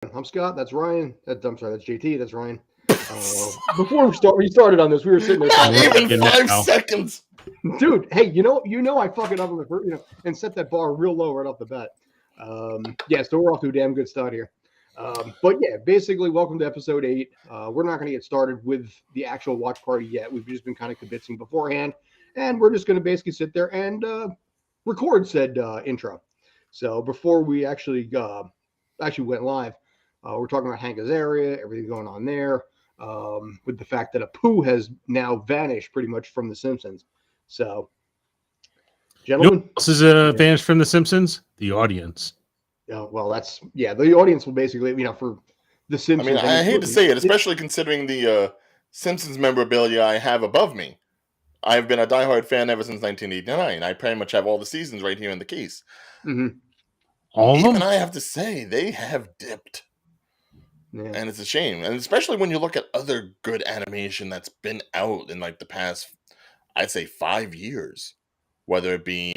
I'm Scott. That's Ryan. I'm sorry. That's JT. That's Ryan. Before we started on this, we were sitting there Not talking. even 5 seconds. Dude, hey, I fuck it up on the first, and set that bar real low right off the bat. So we're off to a damn good start here. But yeah, basically, welcome to episode 8. We're not going to get started with the actual watch party yet. We've just been kind of kibitzing beforehand, and we're just going to basically sit there and record said intro. So before we actually went live, we're talking about Hank Azaria, everything going on there, with the fact that Apu has now vanished pretty much from The Simpsons. So, gentlemen, you know else is vanished from The Simpsons? The audience. Well, the audience will basically, for The Simpsons. I mean, I hate to say it, especially considering the Simpsons memorabilia I have above me. I've been a diehard fan ever since 1989. I pretty much have all the seasons right here in the case. Mm-hmm. All of them? Even I have to say, they have dipped. Yeah. And it's a shame. And especially when you look at other good animation that's been out in like the past, I'd say 5 years. Whether it be,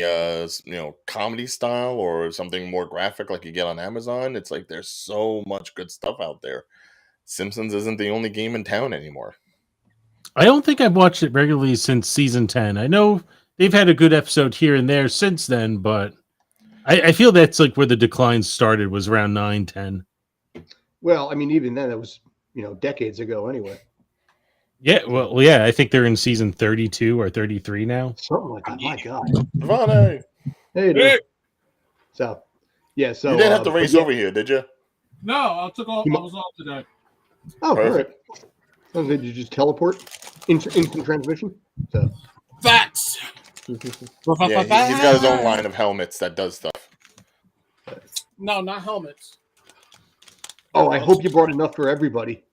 comedy style or something more graphic like you get on Amazon. It's like there's so much good stuff out there. Simpsons isn't the only game in town anymore. I don't think I've watched it regularly since season 10. I know they've had a good episode here and there since then, but I feel that's like where the decline started was around 9, 10. Well, I mean, even then, it was, decades ago anyway. Yeah, I think they're in season 32 or 33 now. Something like that. My God. Vane! Hey. So, yeah, so... You didn't have to race over here, did you? No, I was off today. Oh, perfect. All right. Did you just teleport? Instant transmission? So. Facts! Yeah, he's got his own line of helmets that does stuff. No, not helmets. Oh, I hope you brought enough for everybody.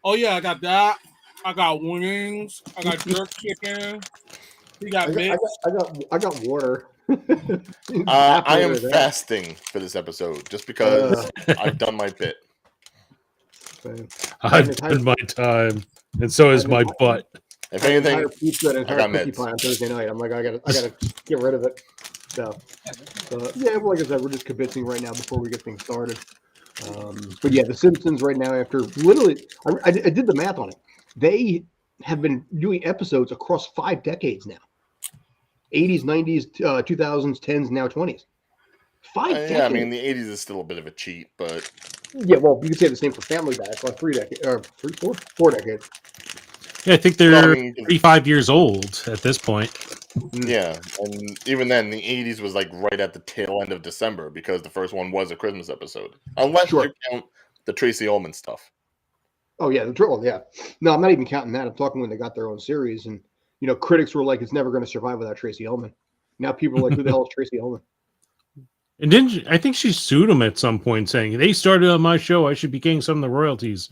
Oh, yeah, I got that. I got wings. I got jerk chicken. We got mix. I got water. I am fasting for this episode just because I've done my bit. I've done my time, and so is my butt. If anything, I got meds. On Thursday night. I'm like, I gotta get rid of it. So like I said, we're just kibitzing right now before we get things started. But yeah, The Simpsons right now, after literally, I did the math on it. They have been doing episodes across 5 decades now. 80s, 90s, 2000s, 10s, now 20s. 5 decades. Yeah, I mean, the 80s is still a bit of a cheat, but... Yeah, well, you could say the same for Family Guy. It's about 4 decades. Yeah, I think they're 35 years old at this point. Yeah, and even then, the 80s was like right at the tail end of December because the first one was a Christmas episode. Unless you count the Tracy Ullman stuff. Oh, yeah, the troll, yeah. No, I'm not even counting that. I'm talking when they got their own series, and, critics were like, it's never going to survive without Tracy Ullman. Now people are like, who the hell is Tracy Ullman? And I think she sued him at some point saying, they started on my show, I should be getting some of the royalties.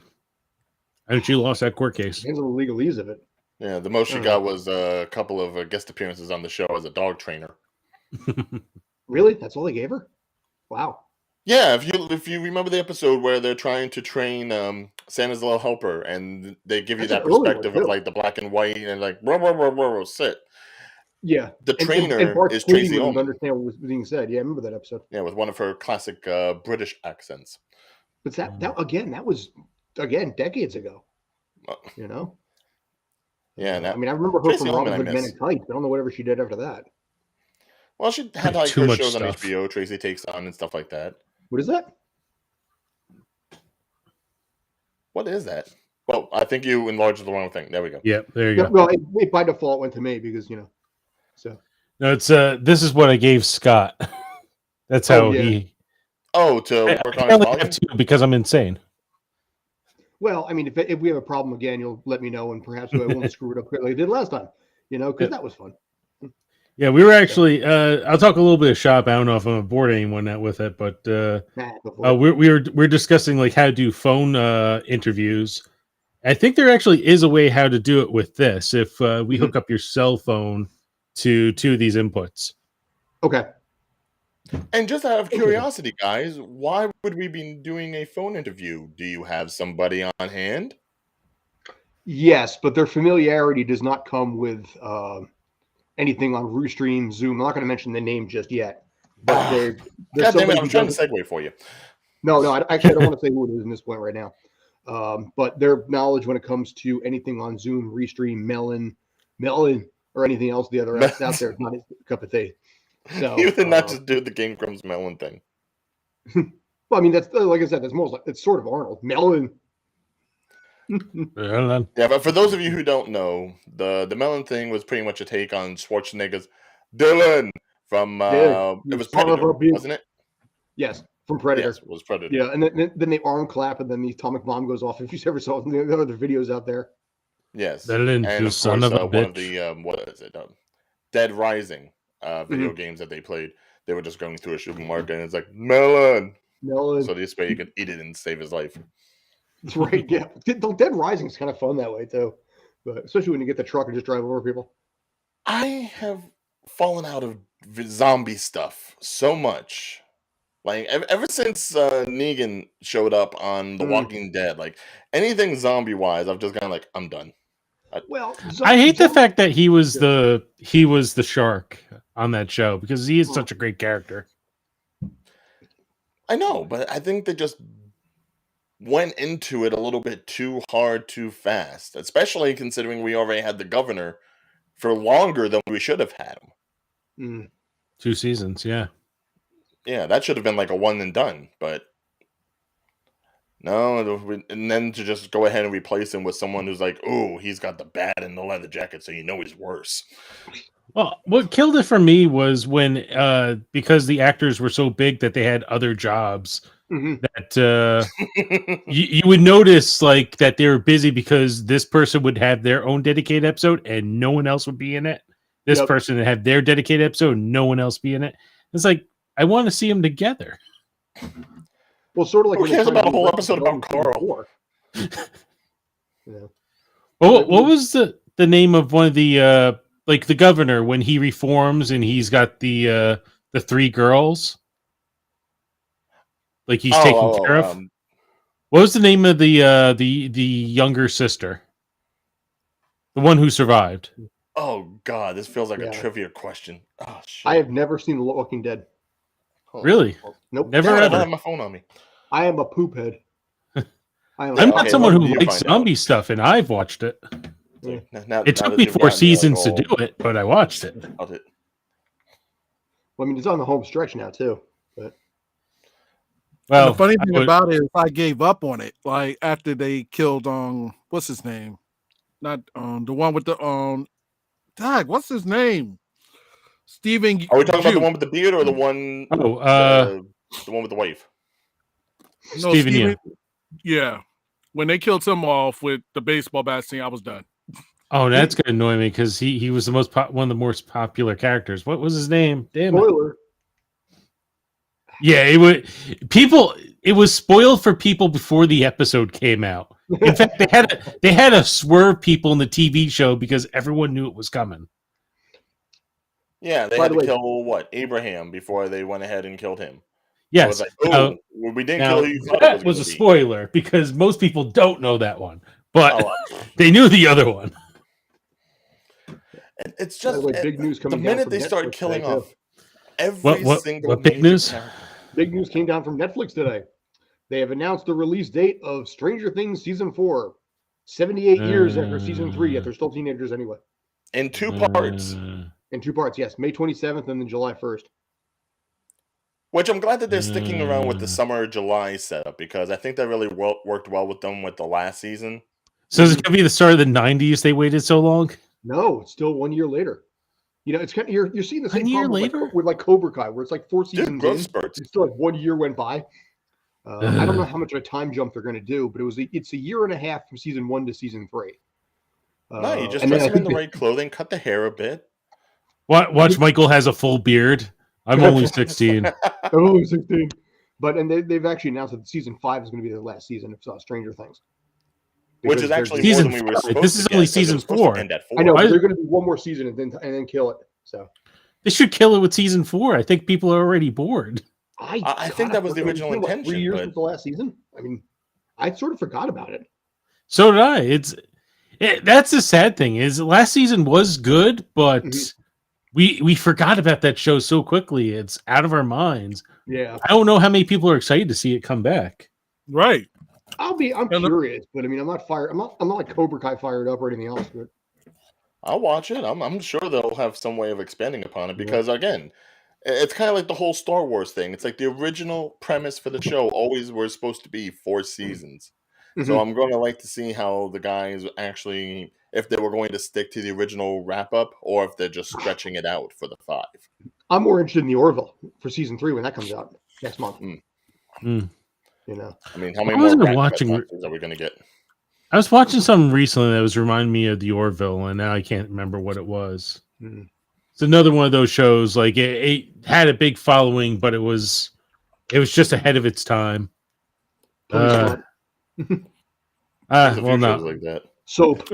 And she lost that court case. Depends on the legalese of it. Yeah, the most she got was a couple of guest appearances on the show as a dog trainer. Really? That's all they gave her? Wow. Yeah, if you remember the episode where they're trying to train Santa's little helper, and they give you that perspective of like the black and white, and like sit. Yeah, the trainer is Tracy Ullman. Understand what was being said. Yeah, I remember that episode. Yeah, with one of her classic British accents. But that was decades ago. Yeah, I mean, I remember her from Robin Hood Men in Tights. I don't know whatever she did after that. Well, she had like her shows on HBO, Tracy Takes On, and stuff like that. What is that? What is that? Well, I think you enlarged the wrong thing. There we go. Yeah, there you go. Well, it by default went to me because so. No, it's this is what I gave Scott. That's how he. Oh, to work on his volume? Because I'm insane. Well, I mean, if we have a problem again, you'll let me know, and perhaps I won't screw it up like I did last time. Because that was fun. Yeah, we were actually. I'll talk a little bit of shop. I don't know if I'm gonna board anyone with it, but we're discussing like how to do phone interviews. I think there actually is a way how to do it with this. If we hook up your cell phone to two of these inputs. Okay. And just out of curiosity, guys, why would we be doing a phone interview? Do you have somebody on hand? Yes, but their familiarity does not come with anything on Rustream, Zoom. I'm not going to mention the name just yet. But God damn it, I'm trying to segue for you. No, actually, I don't want to say who it is in this point right now. But their knowledge when it comes to anything on Zoom, Restream, Melon, or anything else the other apps out there is not his cup of tea. So You did not just do the Game Grumps Melon thing. Well, I mean, that's like I said, that's most like it's sort of Arnold Melon. Yeah, but for those of you who don't know, the Melon thing was pretty much a take on Schwarzenegger's Dylan from it was Predator, wasn't it? Yes, from Predator. Yes, it was Predator. Yeah, and then they arm clap, and then the atomic bomb goes off. If you ever saw the other videos out there. Yes, Dylan, and you of son course, of a one bitch. of the what is it? Dead Rising video games that they played. They were just going through a supermarket, and it's like Melon. So this way you can eat it and save his life. That's right. Yeah, Dead Rising is kind of fun that way too, but especially when you get the truck and just drive over people. I have fallen out of zombie stuff so much. Like ever since Negan showed up on The Walking Dead, like anything zombie wise, I've just kind of like I'm done. I hate the fact that he was the shark on that show because he is such a great character. I know, but I think they just went into it a little bit too hard, too fast, especially considering we already had the governor for longer than we should have had him. 2 seasons, yeah. Yeah, that should have been like a one and done, but no, and then to just go ahead and replace him with someone who's like, oh, he's got the bat and the leather jacket, so you know he's worse. Well, what killed it for me was when, because the actors were so big that they had other jobs, that you would notice like that they were busy because this person would have their own dedicated episode and no one else would be in it. This person would have their dedicated episode and no one else be in it. It's like, I want to see them together. Well, sort of like who cares about a whole episode about Carl? Well, what was the name of one of the like the governor when he reforms and he's got the 3 girls? Like he's taking care of. What was the name of the younger sister? The one who survived. Oh God, this feels like a trivia question. Oh shit! I have never seen The Walking Dead. Really? Nope. Never ever. I ever. don't have my phone on me. I am a poop head. I'm not someone who likes zombie stuff, and I've watched it. It took me 4 seasons to do it, but I watched it. Well, I mean, it's on the home stretch now too. But the funny thing about it is, I gave up on it. Like after they killed what's his name? Not the one with the God, what's his name? Steven. Are we talking about the one with the beard or the one? The one with the wife. No, Steven. Yeah, when they killed him off with the baseball bat scene, I was done. Oh, that's gonna annoy me because he was the one of the most popular characters. What was his name? Damn Spoiler. Yeah, it was spoiled for people before the episode came out. In fact, they had to swerve people in the TV show because everyone knew it was coming. Yeah, they had to kill Abraham before they went ahead and killed him. Yes, so like, we didn't kill you. That was a spoiler because most people don't know that one, but they knew the other one. It's just big news coming the minute they start killing off every single big news. Big news came down from Netflix today. They have announced the release date of Stranger Things season 4, 78 years after season 3. Yet they're still teenagers anyway. In 2 parts. In 2 parts, yes. May 27th and then July 1st. Which I'm glad that they're sticking around with the summer July setup because I think that really worked well with them with the last season. So is it going to be the start of the 90s they waited so long? No, it's still 1 year later. You know, it's kind of you're seeing the same 1 year problem later with like Cobra Kai, where it's like 4 seasons growth in, spurts. it's still like 1 year went by. I don't know how much of a time jump they're going to do, but it's a year and a half from season 1 to season 3. No, you just dress them in the right clothing, cut the hair a bit. Watch Michael has a full beard. I'm only 16. I'm only 16. But they've actually announced that season 5 is going to be the last season of Stranger Things. Which is actually season more than we were supposed This is only season 4. I know, but they're going to do one more season and then kill it. So they should kill it with season 4. I think people are already bored. I think that was the original intention. 3 years since the last season. I mean, I sort of forgot about it. So did I. That's the sad thing is last season was good, but we forgot about that show so quickly. It's out of our minds. Yeah. I don't know how many people are excited to see it come back. Right. I'm curious, but I mean, I'm not fired. I'm not like Cobra Kai fired up or anything else. But I'll watch it. I'm sure they'll have some way of expanding upon it because again, it's kind of like the whole Star Wars thing. It's like the original premise for the show always was supposed to be 4 seasons. So I'm going to like to see how the guys actually, if they were going to stick to the original wrap up or if they're just stretching it out for the 5. I'm more interested in the Orville for season 3 when that comes out next month. You know, I mean, how many more monsters are we going to get? I was watching something recently that was reminding me of the Orville, and now I can't remember what it was. It's another one of those shows. Like it had a big following, but it was just ahead of its time. Well, not like that. Soap.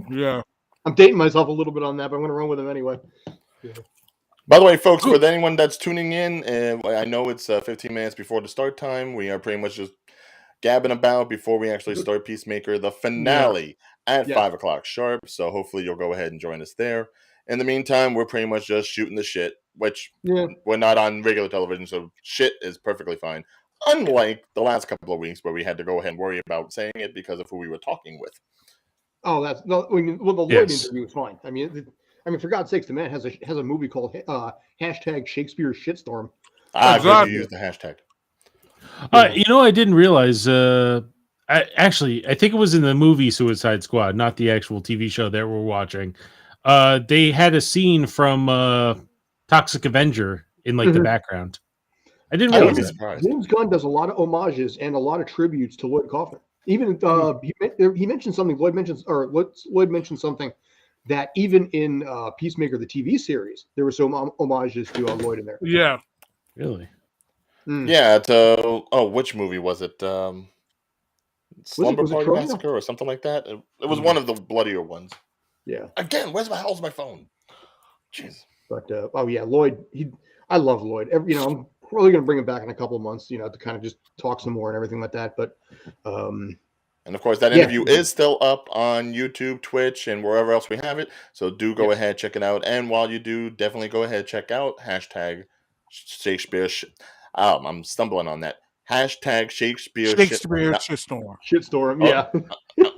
Yeah, I'm dating myself a little bit on that, but I'm going to run with him anyway. Yeah. By the way, folks, for anyone that's tuning in, I know it's 15 minutes before the start time. We are pretty much just gabbing about before we actually start Peacemaker, the finale at 5 o'clock sharp. So hopefully you'll go ahead and join us there. In the meantime, we're pretty much just shooting the shit, which we're not on regular television, so shit is perfectly fine. Unlike the last couple of weeks where we had to go ahead and worry about saying it because of who we were talking with. Oh, that's no. The Lloyd interview was fine. I mean, for God's sakes, the man has a movie called hashtag Shakespeare Shitstorm. Because you used the hashtag. I didn't realize. I think it was in the movie Suicide Squad, not the actual TV show that we're watching. They had a scene from Toxic Avenger in the background. I didn't realize that. James Gunn does a lot of homages and a lot of tributes to Lloyd Kaufman. Even he mentioned something. Lloyd mentioned something that even in Peacemaker, the TV series, there were some homages to Lloyd in there. Yeah, really. Yeah. Which movie was it? Slumber Party Massacre or something like that. It was one of the bloodier ones. Yeah. Again, where's my phone? Jeez. But Lloyd. I love Lloyd. I'm probably going to bring him back in a couple of months. To kind of just talk some more and everything like that. But and of course, that interview is still up on YouTube, Twitch, and wherever else we have it. So do go ahead, check it out. And while you do, definitely go ahead, check out hashtag Shakespeare. I'm stumbling on that. Hashtag Shakespeare Shitstorm. Shitstorm. Yeah.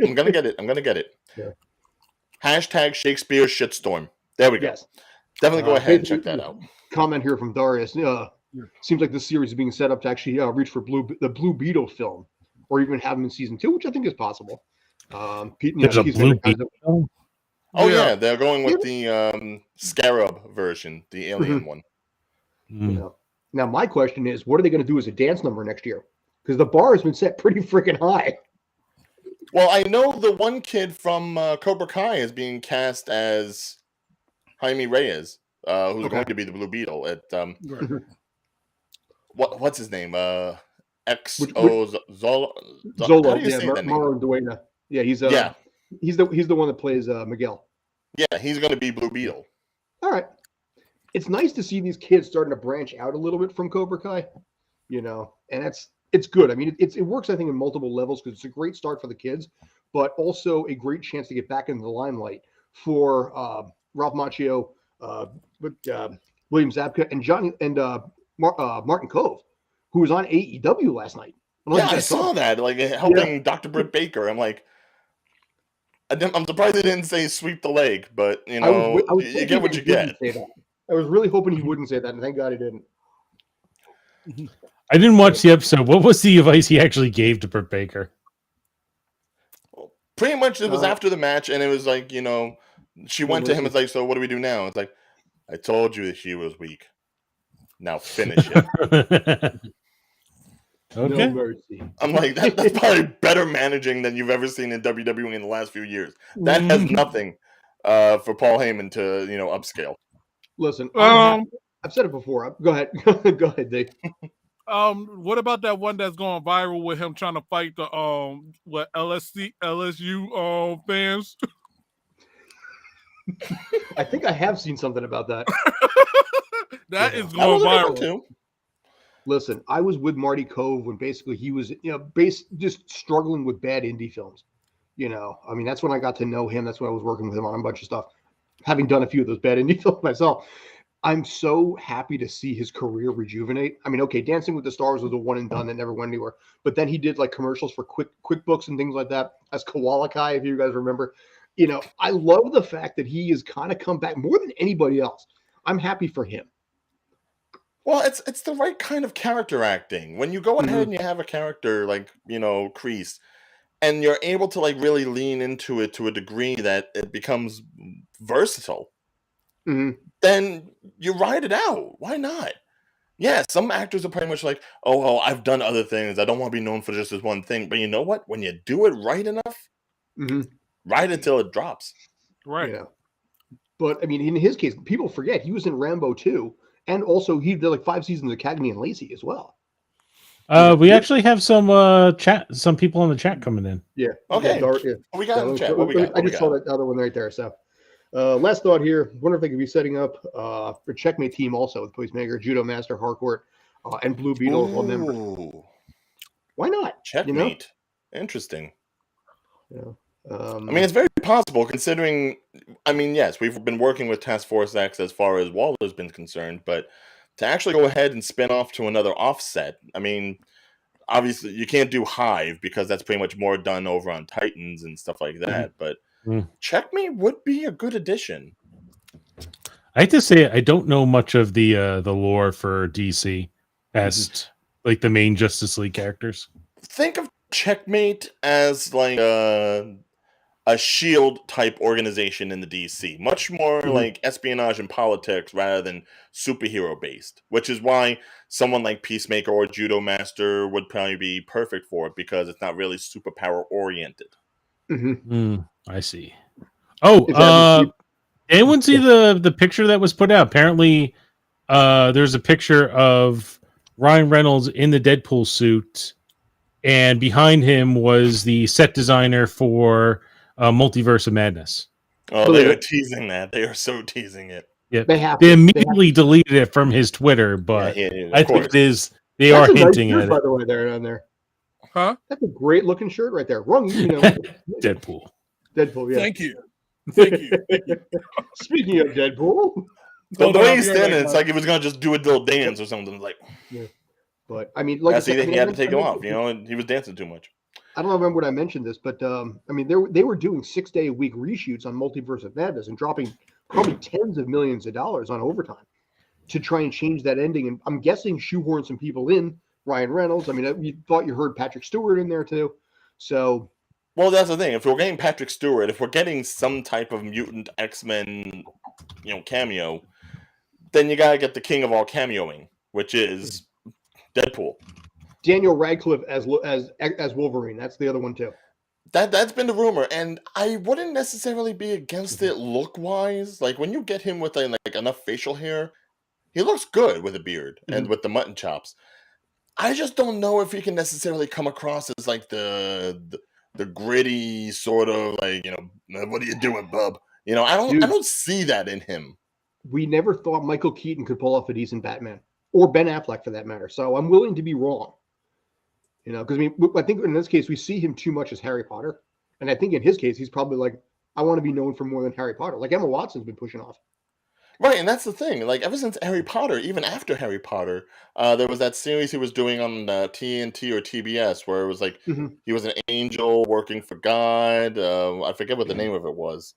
I'm gonna get it. Yeah. Hashtag Shakespeare Shitstorm. There we go. Yes. Definitely go ahead and check that out. Comment here from Darius. Seems like this series is being set up to actually reach for the Blue Beetle film, or even have him in season 2, which I think is possible. There's a Blue Beetle. Oh yeah, they're going with the Scarab version, the alien one. Now my question is, what are they going to do as a dance number next year? Because the bar has been set pretty freaking high. Well, I know the one kid from Cobra Kai is being cast as Jaime Reyes, who's going to be the Blue Beetle. What's his name? XO Zola. Zola. Mauro Duena. Yeah, he's the one that plays Miguel. Yeah, he's going to be Blue Beetle. All right. It's nice to see these kids starting to branch out a little bit from Cobra Kai, and it's good. I mean, it works, I think, in multiple levels because it's a great start for the kids, but also a great chance to get back into the limelight for Ralph Macchio, William Zabka, and Martin Cove, who was on AEW last night. I saw that, helping Dr. Britt Baker. I'm like, I'm surprised they didn't say sweep the leg, but you get what you get. I was really hoping he wouldn't say that, and thank God he didn't. I didn't watch the episode. What was the advice he actually gave to Britt Baker? Pretty much, it was after the match, and it was like, she went to him and was like, "So what do we do now?" It's like, "I told you that she was weak. Now finish it." Okay. No mercy. I'm like, that's probably better managing than you've ever seen in WWE in the last few years. That has nothing for Paul Heyman to, upscale. Listen, I've said it before. Go ahead. Go ahead, Dave. What about that one that's going viral with him trying to fight the LSU fans? I think I have seen something about that. That is going viral too. Listen, I was with Marty Cove when basically he was, just struggling with bad indie films. I mean, that's when I got to know him. That's when I was working with him on a bunch of stuff. having done a few of those bad indie films myself, I'm so happy to see his career rejuvenate. I mean, okay, Dancing with the Stars was a one and done that never went anywhere, but then he did like commercials for QuickBooks and things like that as Koala Kai, if you guys remember. You know, I love the fact that he has kind of come back more than anybody else. I'm happy for him. Well, it's the right kind of character acting. When you go ahead and you have a character like, you know, Kreese, and you're able to like really lean into it to a degree that it becomes versatile, then you ride it out. Why not? Yeah, some actors are pretty much like, oh, well, I've done other things. I don't want to be known for just this one thing. But you know what? When you do it right enough, ride it till it drops. Right. Yeah. But I mean, in his case, people forget he was in Rambo 2. And also, he did like 5 seasons of Cagney and Lacey as well. We actually have some some people in the chat coming in. Yeah. Okay. Yeah, What we got in the chat? What we got? I just saw that other one right there. So, last thought here. Wonder if they could be setting up for Checkmate team also with Peacemaker, Judo Master, Harcourt, and Blue Beetle as all members. Why not? Checkmate. You know? Interesting. Yeah. I mean, it's very possible considering, I mean, yes, we've been working with Task Force X as far as Walter's been concerned, but to actually go ahead and spin off to another offset, I mean, obviously you can't do Hive because that's pretty much more done over on Titans and stuff like that, but Checkmate would be a good addition. I have to say, I don't know much of the lore for DC as like the main Justice League characters. Think of Checkmate as like a shield type organization in the DC, much more like espionage and politics rather than superhero based, which is why someone like Peacemaker or Judo Master would probably be perfect for it because it's not really superpower oriented. I see. Oh, anyone see the picture that was put out? Apparently, there's a picture of Ryan Reynolds in the Deadpool suit, and behind him was the set designer for Multiverse of Madness. Oh, they are teasing that. They are so teasing it. Yeah, they immediately deleted it from his Twitter, but I think it is. They are hinting at it. By the way, there on there. Huh? That's a great looking shirt right there. Wrong, you know. Deadpool. Yeah. Thank you. Thank you. Speaking of Deadpool, the way he's standing, it's like he was gonna just do a little dance or something. Like, but I mean, like he had to take him off. You know, and he was dancing too much. I don't remember when I mentioned this, but I mean, they were doing 6-day-a-week reshoots on Multiverse of Madness and dropping probably tens of millions of dollars on overtime to try and change that ending. And I'm guessing shoehorn some people in. Ryan Reynolds. I mean, you thought you heard Patrick Stewart in there too. So, well, that's the thing. If we're getting Patrick Stewart, if we're getting some type of mutant X-Men, cameo, then you gotta get the king of all cameoing, which is Deadpool. Daniel Radcliffe as Wolverine. That's the other one too. That's been the rumor, and I wouldn't necessarily be against it look-wise. Like when you get him with like enough facial hair, he looks good with a beard and with the mutton chops. I just don't know if he can necessarily come across as like the gritty sort of like, what are you doing, bub? I don't see that in him. We never thought Michael Keaton could pull off a decent Batman, or Ben Affleck for that matter. So I'm willing to be wrong. Because I think in this case we see him too much as Harry Potter, and I think in his case he's probably like, I want to be known for more than Harry Potter. Like Emma Watson's been pushing off. Right, and that's the thing. Like ever since Harry Potter, even after Harry Potter, there was that series he was doing on TNT or TBS where it was like he was an angel working for God. I forget what the name of it was,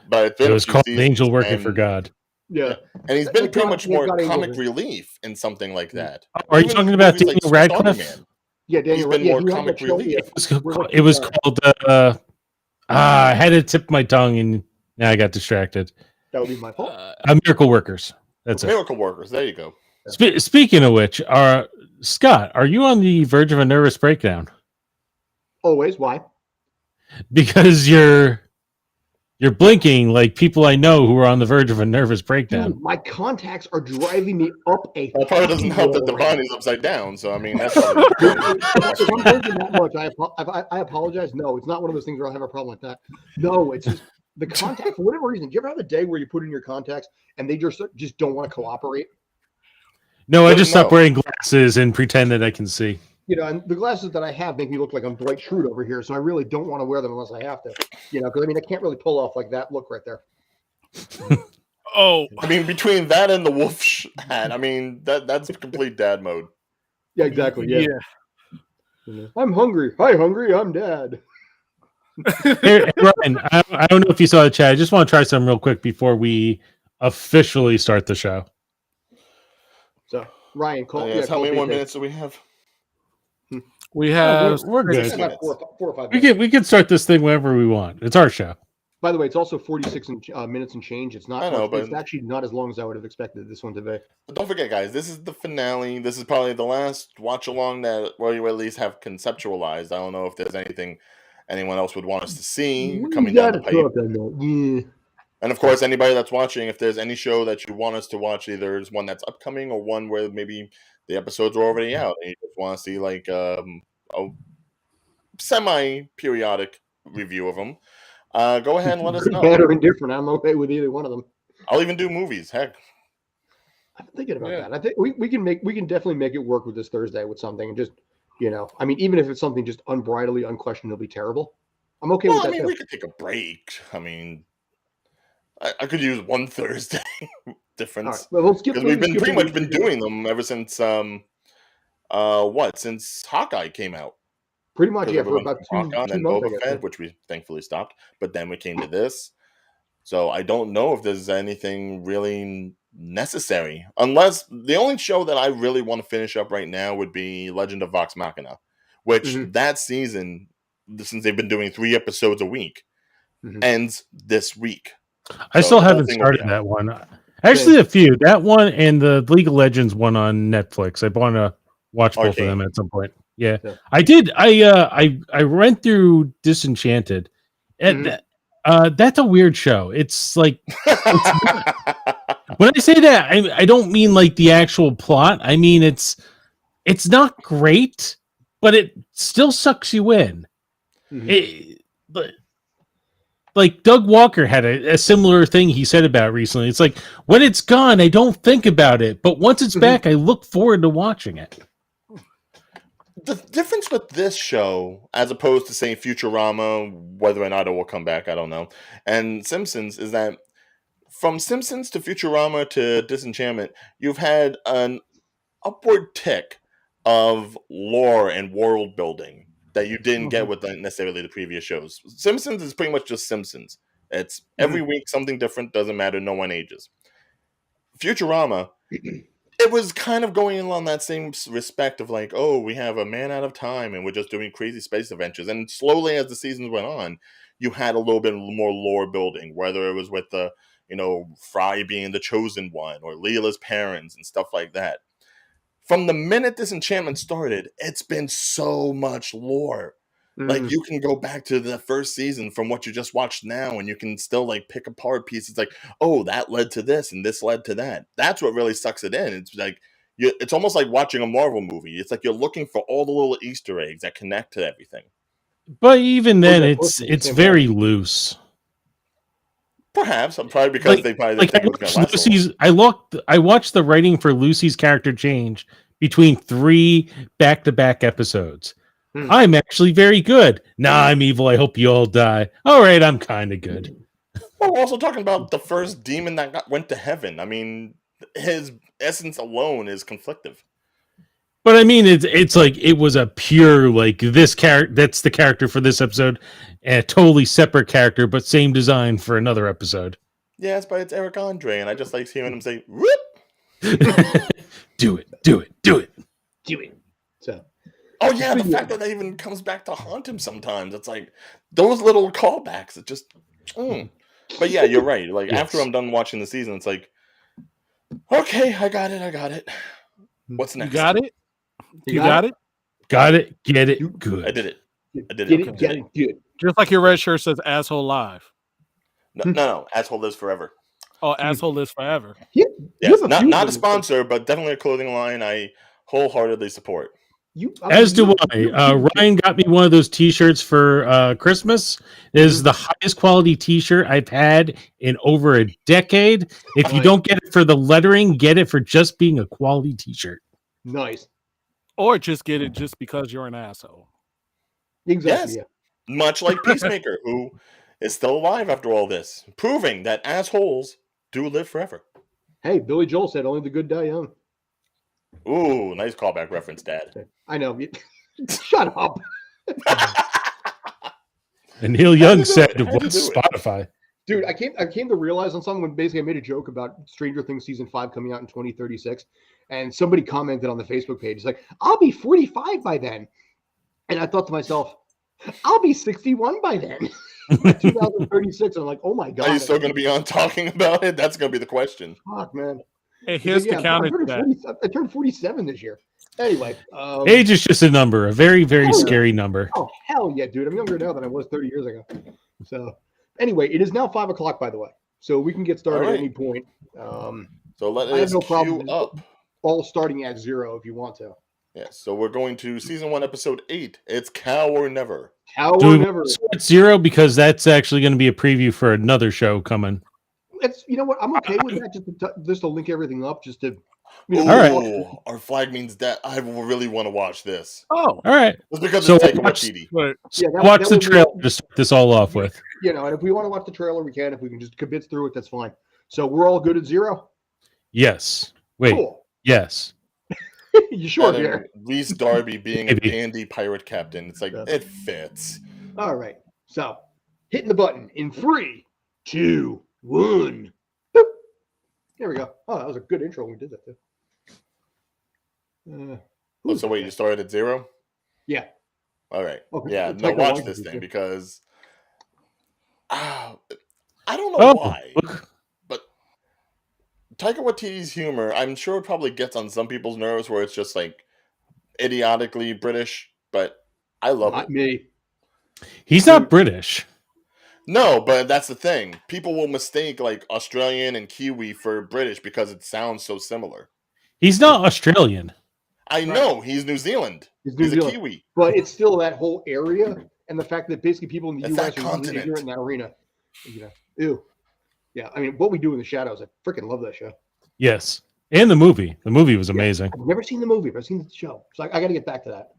but it was called Angel Working for God. Yeah, and he's been pretty much more comic relief in something like that. Are you talking about Daniel Radcliffe? Yeah, Daniel. He's been more comic relief. It was called. I had to tip my tongue, and now I got distracted. That would be my fault. Miracle Workers. That's Miracle Workers. There you go. Speaking of which, Scott, are you on the verge of a nervous breakdown? Always. Why? Because you're blinking like people I know who are on the verge of a nervous breakdown. Dude, my contacts are driving me up a. Well, probably doesn't help that the bond is upside down. So I mean, that's. If I'm blinking that much, I apologize. No, it's not one of those things where I have a problem with that. No, it's just. The contact, for whatever reason, do you ever have a day where you put in your contacts and they just don't want to cooperate? No, I just stop wearing glasses and pretend that I can see. And the glasses that I have make me look like I'm Dwight Schrute over here, so I really don't want to wear them unless I have to. Because I can't really pull off like that look right there. Oh, I mean, between that and the wolf hat, I mean that's complete dad mode. Yeah, exactly. Yeah. I'm hungry. Hi, hungry. I'm dad. Hey, Ryan, I don't know if you saw the chat. I just want to try something real quick before we officially start the show. So, Ryan, call. Yes, how many more Peacemaker. minutes do we have? We have. We're good. About 4 or 5 minutes. We can start this thing whenever we want. It's our show. By the way, it's also 46 minutes and change. It's not. I know, it's but actually not as long as I would have expected this one to be. But don't forget, guys, this is the finale. This is probably the last watch along that you at least have conceptualized. I don't know if there's anything anyone else would want us to see coming down the pipe. Yeah. And of course, anybody that's watching, if there's any show that you want us to watch, either is one that's upcoming or one where maybe the episodes are already out and you just want to see like a semi-periodic review of them, go ahead and let us know. Bad or indifferent, I'm okay with either one of them. I'll even do movies. Heck, I'm thinking about that. I think we can definitely make it work with this Thursday with something, and just I mean, even if it's something just unbridledly, unquestionably terrible, I'm okay with that. I mean, we could take a break. I mean, I could use one Thursday difference. Right, well, because we've been pretty much been doing them ever since since Hawkeye came out. Pretty much, yeah, for about 2 months. And Boba Fett, which we thankfully stopped. But then we came to this. So I don't know if there's anything really necessary. Unless the only show that I really want to finish up right now would be Legend of Vox Machina. Which that season, since they've been doing 3 episodes a week, ends this week. I still haven't started that one. Actually, a few. That one and the League of Legends one on Netflix. I want to watch both of them at some point. Yeah, I did. I went through Disenchanted, and that's a weird show. It's like when I say that, I don't mean like the actual plot. I mean it's not great, but it still sucks you in. But like Doug Walker had a similar thing he said about it recently. It's like when it's gone, I don't think about it, but once it's back, I look forward to watching it. The difference with this show, as opposed to, say, Futurama, whether or not it will come back, I don't know, and Simpsons, is that from Simpsons to Futurama to Disenchantment, you've had an upward tick of lore and world building that you didn't get with necessarily the previous shows. Simpsons is pretty much just Simpsons. It's every week something different, doesn't matter, no one ages. Futurama... it was kind of going along that same respect of like, oh, we have a man out of time and we're just doing crazy space adventures. And slowly as the seasons went on, you had a little bit more lore building, whether it was with the, Fry being the chosen one or Leela's parents and stuff like that. From the minute Disenchantment started, it's been so much lore. Like you can go back to the first season from what you just watched now and you can still like pick apart pieces like, oh, that led to this and this led to that. That's what really sucks it in. It's like it's almost like watching a Marvel movie. It's like you're looking for all the little Easter eggs that connect to everything. But even then it's very loose. Perhaps, probably because they probably didn't think it was gonna last. I watched the writing for Lucy's character change between 3 back-to-back episodes. I'm actually very good. Nah, I'm evil. I hope you all die. All right, I'm kind of good. Well, we're also talking about the first demon that went to heaven. I mean, his essence alone is conflictive. But I mean, it's like it was a pure like this character. That's the character for this episode, and a totally separate character, but same design for another episode. Yes, but it's Eric Andre, and I just like hearing him say, "Whoop." Do it. So. Oh yeah, the fact that that even comes back to haunt him sometimes. It's like those little callbacks. It just. But yeah, you're right. Like after I'm done watching the season, it's like, okay, I got it. What's next? You got it. You got it. Got it. Get it. Good. I did it. Get it. Good. Just like your red shirt says, "Asshole live." No. Asshole lives forever. Oh, asshole lives forever. Yes, not a sponsor, but definitely a clothing line I wholeheartedly support. As do I. Ryan got me one of those T-shirts for Christmas. It is the highest quality T-shirt I've had in over a decade. If you don't get it for the lettering, get it for just being a quality T-shirt. Nice. Or just get it just because you're an asshole. Exactly. Yes. Yeah. Much like Peacemaker, who is still alive after all this, proving that assholes do live forever. Hey, Billy Joel said only the good die young. Ooh, nice callback reference, Dad. I know. Shut up. And Neil Young said, "What's Spotify?" Dude, I came to realize on something when basically I made a joke about Stranger Things season 5 coming out in 2036, and somebody commented on the Facebook page. It's like, I'll be 45 by then, and I thought to myself, I'll be 61 by then. 2036. I'm like, oh my god. Are you still going to be on talking about it? That's going to be the question. Fuck, man. Hey, here's the counter to that. I turned 47 this year. Anyway, age is just a number, a very, very scary number. Oh hell yeah, dude! I'm younger now than I was 30 years ago. So, anyway, it is now 5 o'clock, by the way, so we can get started at any point. So let us queue up. All starting at 0 if you want to. Yes. So we're going to season 1, episode 8. It's Cow or Never. Cow or Never. It's 0 because that's actually going to be a preview for another show coming. It's, you know what? I'm okay with that. Just to link everything up, just to. All right. Our flag means that I really want to watch this. Oh, all right. It's because it's Taika Waititi. Watch the trailer to start this all off with. You know, and if we want to watch the trailer, we can. If we can just kibitz through it, that's fine. So we're all good at 0? Yes. Wait. Cool. Yes. You sure, Pierre? Reese Darby being a dandy pirate captain. It's like, it fits. All right. So, hitting the button in 3, 2, 1. Boop. There we go. Oh, that was a good intro when we did that, too. So wait, you started at 0? Yeah. All right. Okay. Yeah. No, watch this thing because I don't know why, but Taika Waititi's humor, I'm sure it probably gets on some people's nerves where it's just like idiotically British, but I love it. Not me. He's not British. No, but that's the thing. People will mistake like Australian and Kiwi for British because it sounds so similar. He's not Australian. I know. He's New Zealand. He's a Kiwi. But it's still that whole area, and the fact that basically people in the U.S. are ignorant in that arena. You know, ew. Yeah, I mean, What We Do in the Shadows, I freaking love that show. Yes. And the movie. The movie was amazing. I've never seen the movie, but I've seen the show. So I got to get back to that.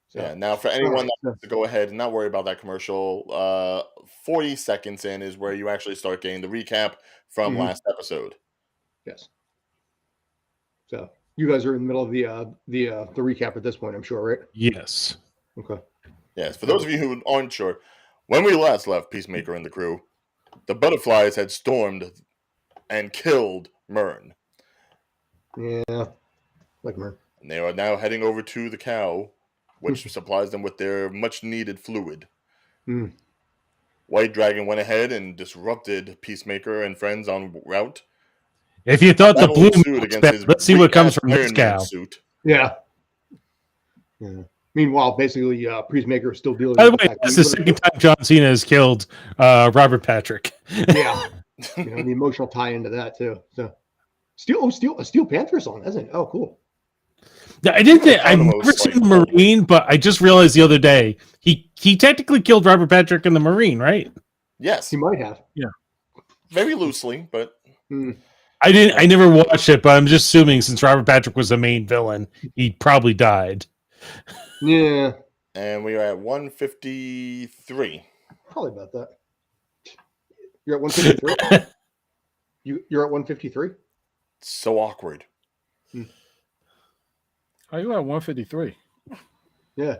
So, yeah, now for anyone that wants to go ahead and not worry about that commercial, 40 seconds in is where you actually start getting the recap from last episode. Yes. So you guys are in the middle of the recap at this point, I'm sure, right? Yes. Okay. Yes. For those of you who aren't sure, when we last left Peacemaker and the crew, the butterflies had stormed and killed Myrn. Yeah, like Myrn. And they are now heading over to the cow, which supplies them with their much-needed fluid. White Dragon went ahead and disrupted Peacemaker and friends en route. If you thought the blue was bad, let's see what comes from this cow. Suit. Yeah. Meanwhile, basically, Peacemaker is still dealing. By the way, that's the second time John Cena has killed Robert Patrick. Yeah, the emotional tie into that too. So, Steel Panther song, isn't it? Oh, cool. I didn't think I've never seen the Marine, but I just realized the other day he technically killed Robert Patrick in the Marine, right? Yes, he might have. Yeah, very loosely, but I never watched it, but I'm just assuming since Robert Patrick was the main villain, he probably died. Yeah, and we are at 153. Probably about that. You're at 153. You're at 153. So awkward. Are you at 153? Yeah.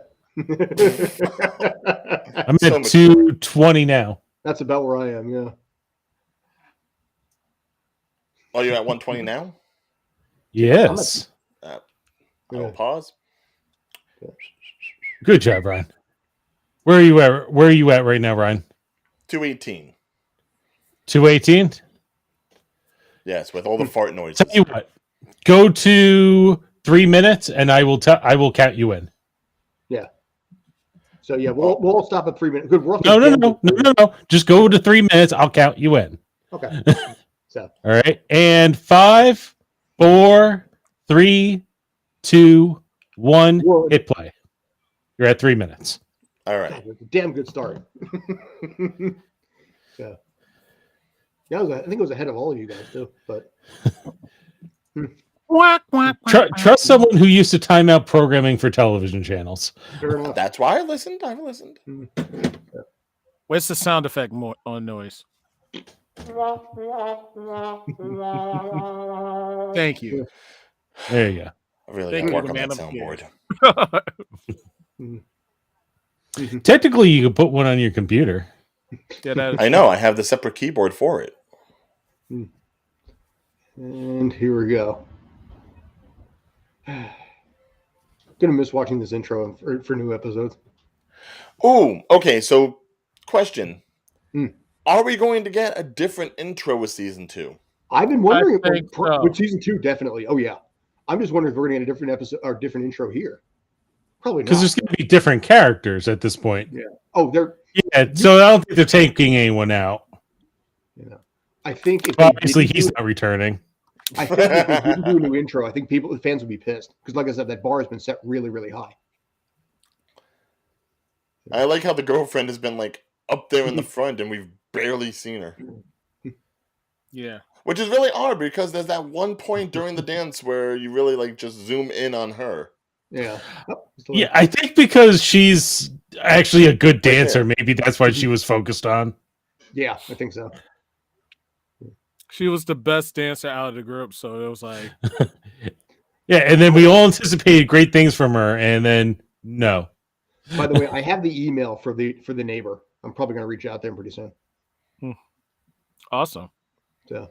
I'm at 220 now. That's about where I am, yeah. Oh, you're at 120 now? Yes. I will pause. Good job, Ryan. Where are you at? Where are you at right now, Ryan? 218. 218? Yes, with all the fart noises. Tell you what. Go to 3 minutes, and I will count you in. Yeah. So yeah, we'll all stop at 3 minutes. Good. No. Just go to 3 minutes. I'll count you in. Okay. So. All right. And 5, 4, 3, 2, 1. Hit play. You're at 3 minutes. All right. God, a damn good start. So. Yeah, I think it was ahead of all of you guys too, but. Trust someone who used to time out programming for television channels. Fair enough. That's why I listened. I've listened. Where's the sound effect on noise? Thank you. There you go. I really Thank got to you, work on the that man soundboard. Technically, you could put one on your computer. Yeah, I know. I have the separate keyboard for it. And here we go. Gonna miss watching this intro for new episodes. Oh, okay. So, question: Are we going to get a different intro with season 2? I've been wondering so. with season 2, definitely. Oh yeah, I'm just wondering if we're gonna get a different episode or different intro here. Probably not, because there's going to be different characters at this point. Yeah. Oh, they're So I don't think they're taking anyone out. Yeah. I think if obviously he's not returning. I think if they didn't do a new intro, I think the fans would be pissed because, like I said, that bar has been set really, really high. I like how the girlfriend has been like up there in the front, and we've barely seen her. Yeah, which is really odd because there's that one point during the dance where you really like just zoom in on her. Yeah. Yeah, I think because she's actually a good dancer, maybe that's why she was focused on. Yeah, I think so. She was the best dancer out of the group, so it was like yeah, and then we all anticipated great things from her, and then no. By the way, I have the email for the neighbor. I'm probably going to reach out to him pretty soon. Awesome. So.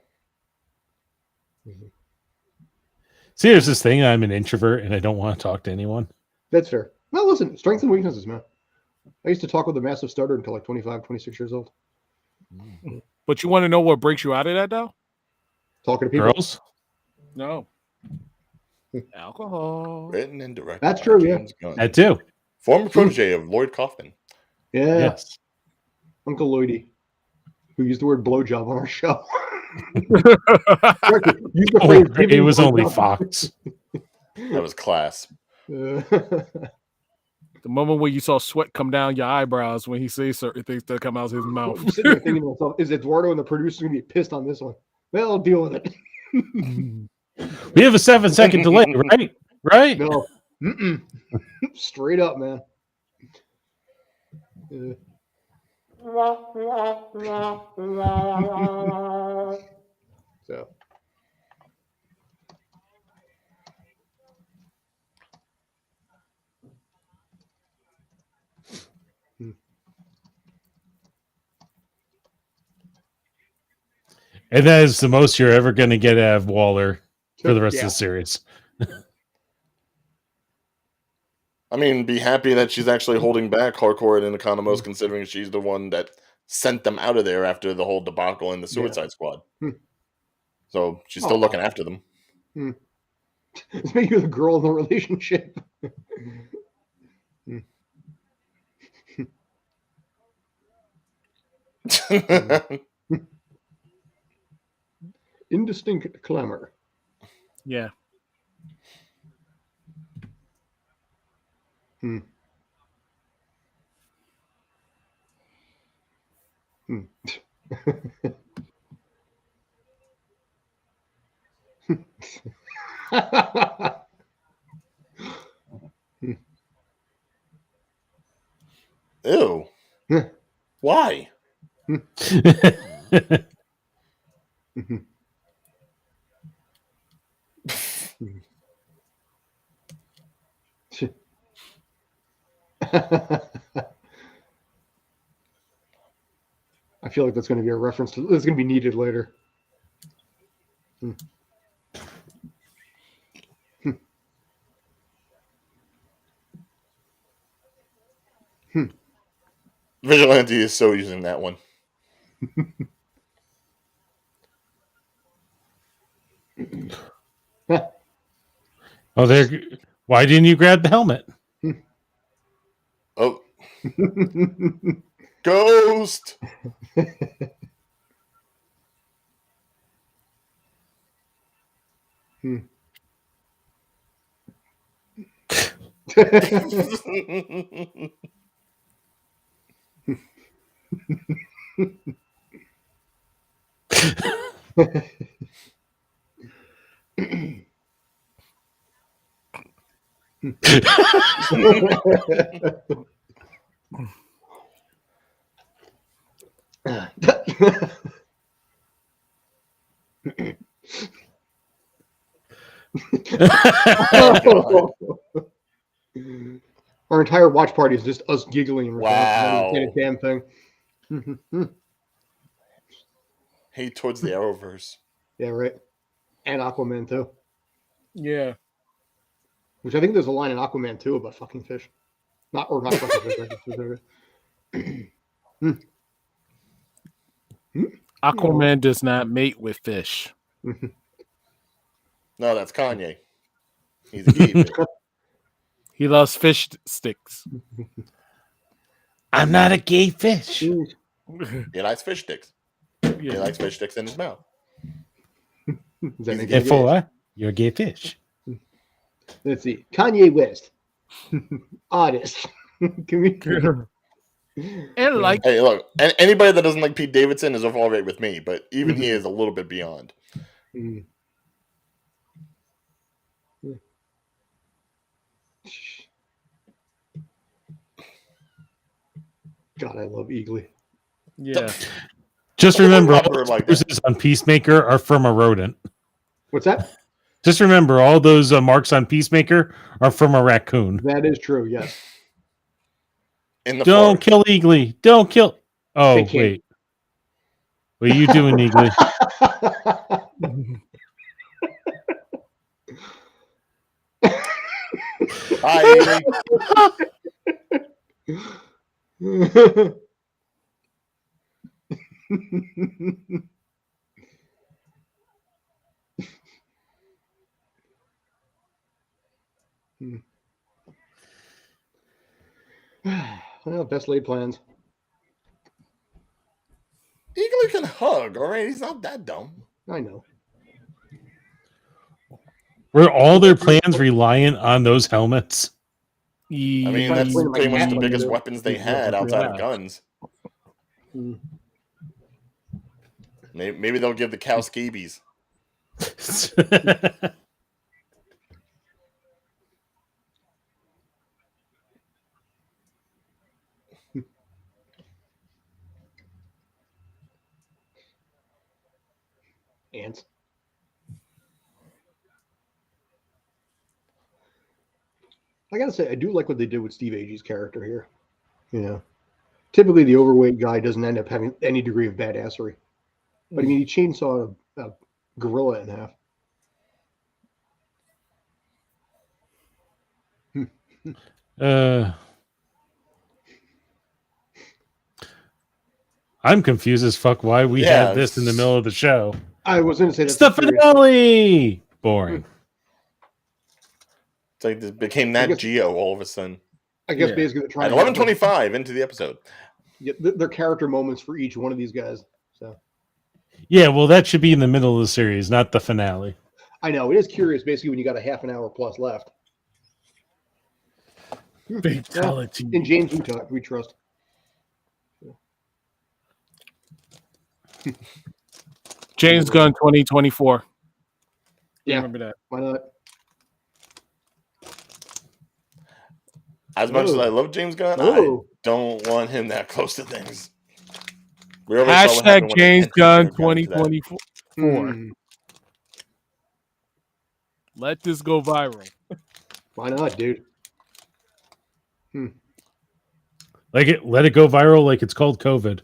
See, there's this thing. I'm an introvert, and I don't want to talk to anyone. That's fair. Well, listen, strengths and weaknesses, man. I used to talk with a massive stutter until like 25, 26 years old. But you want to know what breaks you out of that, though? Talking to people. Girls? No. Alcohol. Written and directed. That's true, yeah. That too. Former protege of Lloyd Kaufman. Yeah. Yes. Uncle Lloydie, who used the word blowjob on our show. It was only Fox. That was class. The moment when you saw sweat come down your eyebrows when he says certain things that come out of his mouth. I'm sitting there thinking to myself, is Eduardo and the producers going to be pissed on this one? Well, I'll deal with it. We have a 7-second delay, right? Right? No. Straight up, man. So. And that is the most you're ever going to get out of Waller for the rest of the series. I mean, be happy that she's actually holding back Harcourt and Economos, considering she's the one that sent them out of there after the whole debacle in the Suicide Squad. So she's still looking after them. It's making you the girl in the relationship. Indistinct clamor. Yeah. Ew. Why? I feel like that's going to be a reference to that's going to be needed later. Vigilante is so using that one. Oh, there. Why didn't you grab the helmet? Oh. Ghost. Our entire watch party is just us giggling in response Wow. to any damn thing. Hate towards the Arrowverse. Yeah, right. And Aquaman too. Yeah. Which I think there's a line in Aquaman too about fucking fish. Not fucking fish. Aquaman does not mate with fish. No, that's Kanye. He's a gay fish. He loves fish sticks. I'm not a gay fish. He likes fish sticks. He likes fish sticks in his mouth. Therefore, you're a gay fish. Let's see. Kanye West. Artist. And like, Hey, look, anybody that doesn't like Pete Davidson is all right with me, but even he is a little bit beyond. God, I love Eagly. yeah. Just remember, all Remember those like bruises on Peacemaker are from a rodent. What's that? Just remember, all those marks on Peacemaker are from a raccoon. That is true, yes. In the Don't forest. kill Eagly. Don't kill. Oh, They can't. wait. What are you doing, Eagly? Hi, Eagly. Well, best laid plans. Eagly can hug, all right? He's not that dumb. I know. Were all their plans reliant on those helmets? I mean, that's pretty much the biggest weapons they had outside of guns. Maybe they'll give the cow scabies. Ants. I gotta say, I do like what they did with Steve Agee's character here. You know, typically the overweight guy doesn't end up having any degree of badassery, but I mean, he chainsawed a gorilla in half. I'm confused as fuck why we had this in the middle of the show. I was going to say it's the finale. Boring. It's like it became that Geo all of a sudden. I guess basically they're trying at 11:25 into the episode. Yeah, their character moments for each one of these guys. So yeah, well, that should be in the middle of the series, not the finale. I know it is curious. Basically, when you got a half an hour plus left. Fatality. In James we trust. James Gunn 2024. Yeah, remember that. Why not? As much as I love James Gunn, I don't want him that close to things. Hashtag James Gunn 2024. Let this go viral. Why not, dude? Let it go viral like it's called COVID.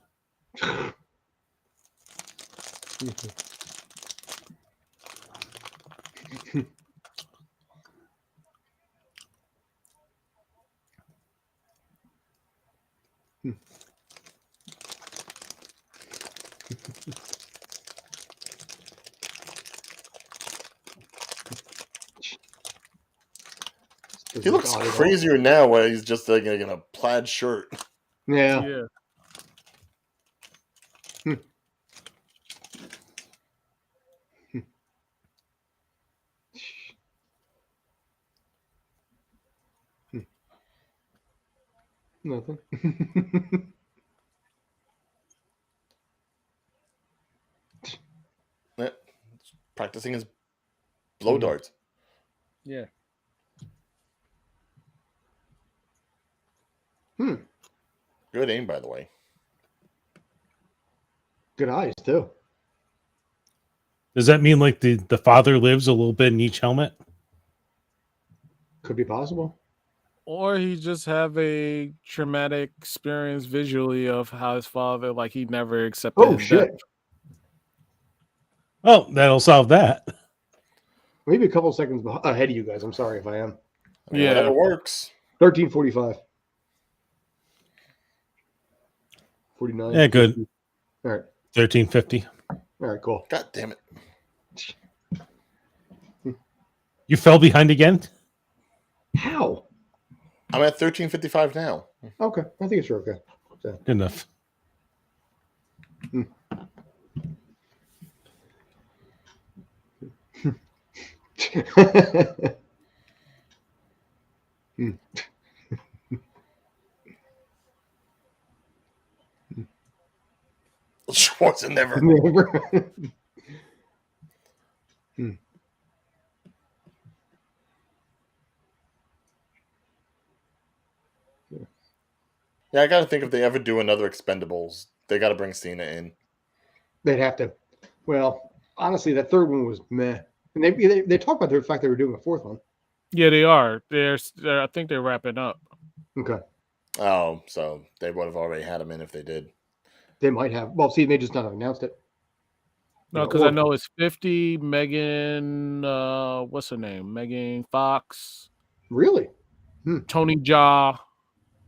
He looks crazier now when he's just like in a plaid shirt. Yeah. Nothing. Practicing his blow darts. Yeah. Good aim, by the way. Good eyes too. Does that mean like the father lives a little bit in each helmet? Could be possible. Or he just have a traumatic experience visually of how his father, like he never accepted Oh his shit! death. Oh, that'll solve that. Maybe a couple seconds ahead of you guys. I'm sorry if I am. I mean, whatever works. 13:45. 49. Yeah, good. 50. All right. 13:50. All right, cool. God damn it. You fell behind again? How? I'm at 13:55 now. Okay. I think it's okay. So. Good enough. Schwarzenegger. Never. Yeah, I gotta think if they ever do another Expendables, they gotta bring Cena in. They'd have to. Well, honestly, that third one was meh. And they talk about the fact they were doing a fourth one. Yeah, they are. I think they're wrapping up. Okay. Oh, so they would have already had him in if they did. They might have. Well, see, they just not announced it. No, because I know it's 50. Megan, what's her name? Megan Fox. Really? Tony Jaa.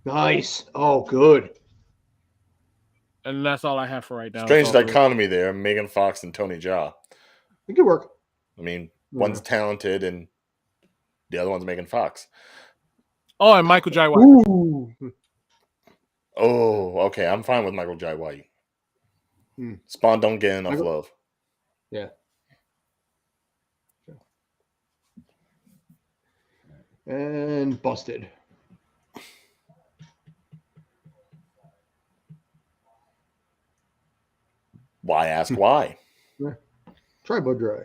Nice. Oh, good. And that's all I have for right now. Strange dichotomy there, Megan Fox and Tony Jaa. It could work. I mean, one's talented and the other one's Megan Fox. Oh, and Michael Jai White. Ooh. Oh, okay. I'm fine with Michael Jai White. Spawn don't get enough love. Yeah. And busted. Why ask why? Yeah. Try blood dry.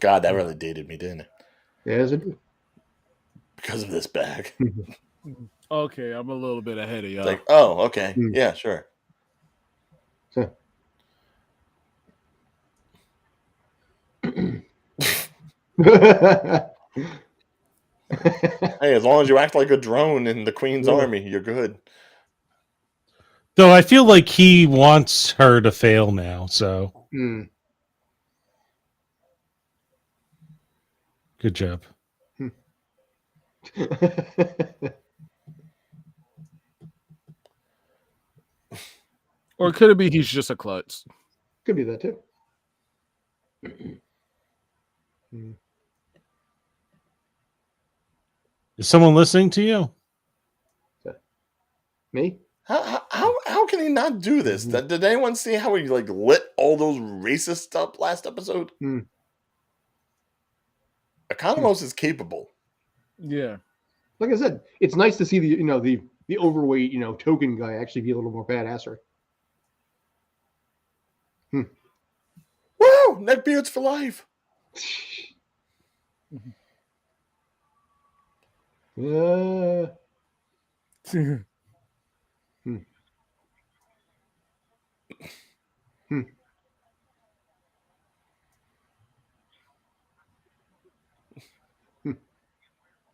God, that really dated me, didn't it? Yes, it did. Because of this bag. Okay, I'm a little bit ahead of y'all. It's like, oh, okay. Yeah, sure. So. Hey, as long as you act like a drone in the Queen's army, you're good. Though I feel like he wants her to fail now, so. Good job. Or could it be he's just a klutz? Could be that too. Is someone listening to you? Me? How can he not do this? Did anyone see how he like lit all those racist stuff last episode? Economos is capable. Yeah. Like I said, it's nice to see the overweight, token guy actually be a little more badasser. Wow, neckbeards for life. Yeah.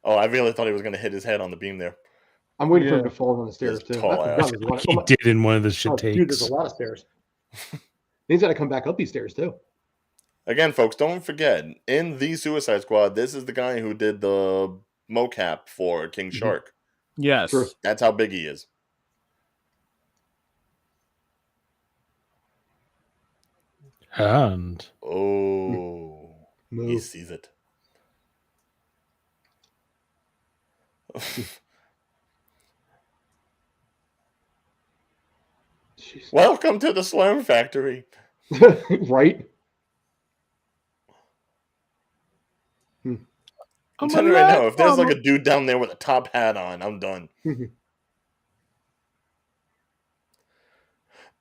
Oh, I really thought he was going to hit his head on the beam there. I'm waiting for him to fall down the stairs This too. tall ass. He did in one of the shit takes. Dude, there's a lot of stairs. He's got to come back up these stairs too. Again, folks, don't forget, in the Suicide Squad, this is the guy who did the mocap for King Shark. Yes. True. That's how big he is. And he sees it. Welcome to the Slurm Factory. Right? I'm telling you right now, if there's like a dude down there with a top hat on, I'm done. No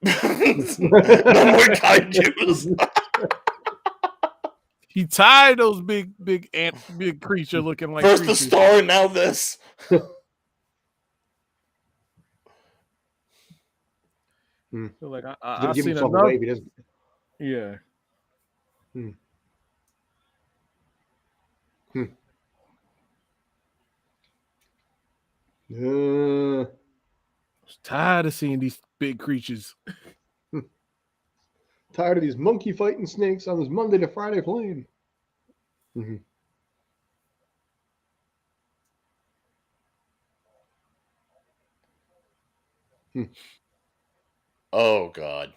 more kaijus. He tied those big creature looking like first creatures. the star, now this. So like I've seen himself enough. away if he doesn't. Yeah. Uh, I was tired of seeing these big creatures. Tired of these monkey fighting snakes on this Monday to Friday plane. Oh God.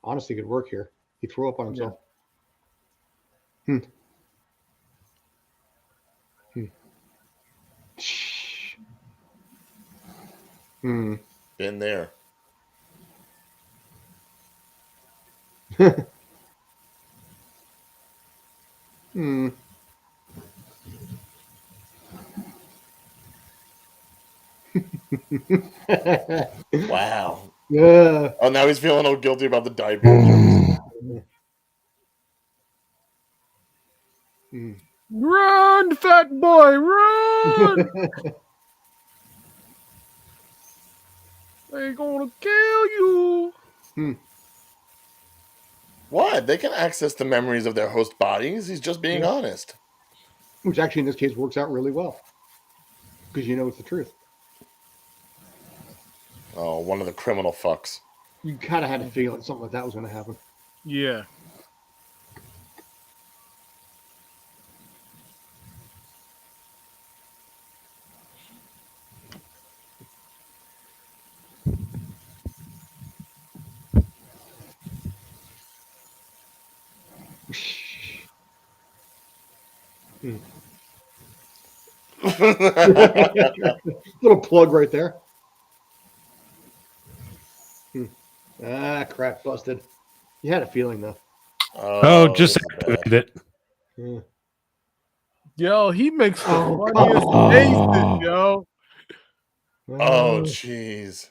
Honestly, could work here. He threw up on himself. Been there. Wow. Yeah. Oh, now he's feeling all guilty about the diabetes. Run, fat boy, run! They're gonna kill you. What? They can access the memories of their host bodies. He's just being honest. Which actually, in this case, works out really well. Because you know it's the truth. Oh, one of the criminal fucks. You kind of had a feeling something like that was going to happen. Yeah. Little plug right there. Ah, crap, busted. You had a feeling, though. Oh, just activated it. Yeah. Yo, he makes the funniest faces, yo. Oh, jeez.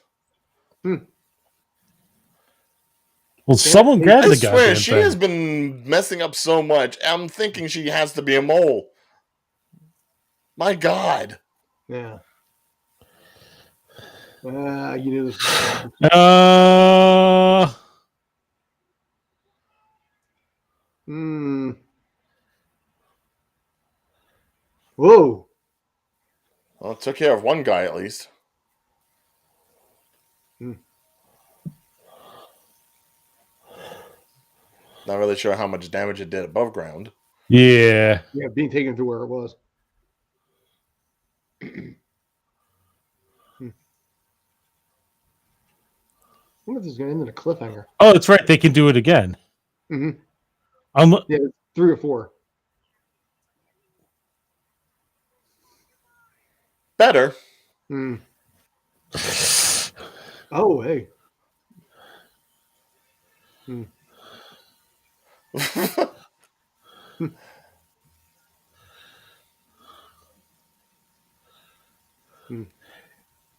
Well, someone grabbed I the swear, goddamn she thing. has been messing up so much. I'm thinking she has to be a mole. My God. Yeah. You knew this. Whoa. Well, it took care of one guy at least. Not really sure how much damage it did above ground. Yeah. Yeah, being taken to where it was. I wonder if this is going to end in a cliffhanger. Oh, that's right. They can do it again. Yeah, 3 or 4. Better. Oh, hey.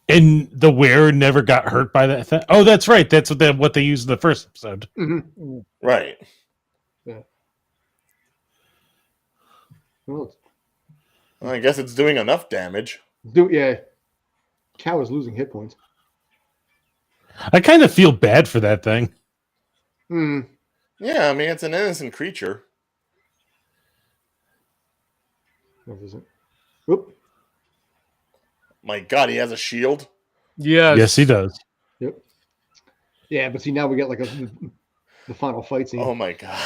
And the wearer never got hurt by that thing. Oh, that's right. That's what they used in the first episode. Right. Yeah. Well, I guess it's doing enough damage. yeah. Cow is losing hit points. I kind of feel bad for that thing. Yeah, I mean, it's an innocent creature. What is it? Whoop. My God, he has a shield? Yes, he does. Yep. Yeah, but see, now we get like the final fight scene. Oh my God.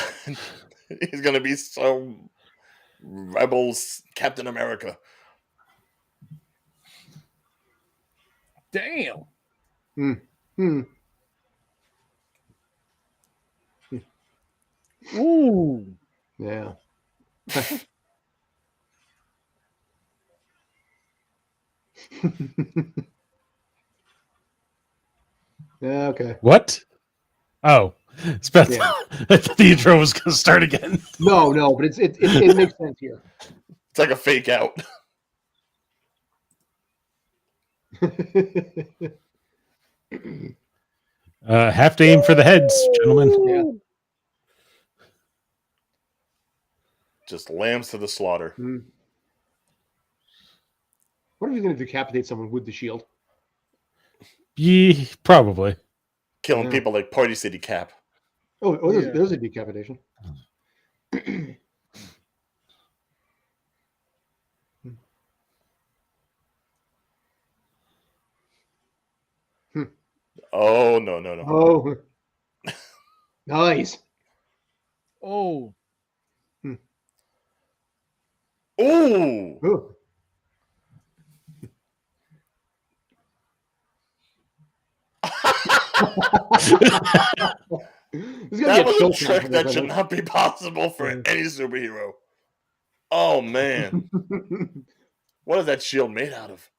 He's going to be so Rebels Captain America. Damn. Ooh. Yeah. Yeah, okay. What? Oh. The intro was going to start again. No, but it makes sense here. It's like a fake out. Have to aim for the heads, gentlemen. Yeah. Just lambs to the slaughter. What if he's going to decapitate someone with the shield? Yeah, probably. Killing people like Party City Cap. There's a decapitation. Oh, no. Oh. Nice. Oh. Ooh. Ooh. That was a trick that should not be possible for any superhero. Oh, man. What is that shield made out of?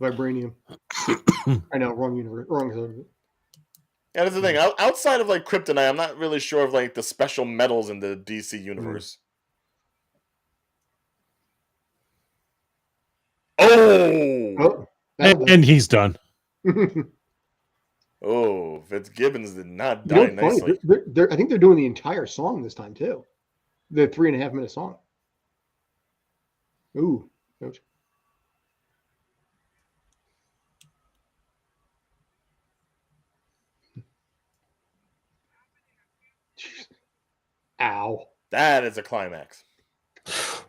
Vibranium. I know, wrong universe. Wrong side of it. Yeah, that's the thing. Outside of like kryptonite, I'm not really sure of like the special metals in the DC universe. Oh! And he's done. Oh, Fitzgibbons did not die nicely. I think they're doing the entire song this time too. The 3.5 minute song. Ooh. Ouch. Ow. That is a climax.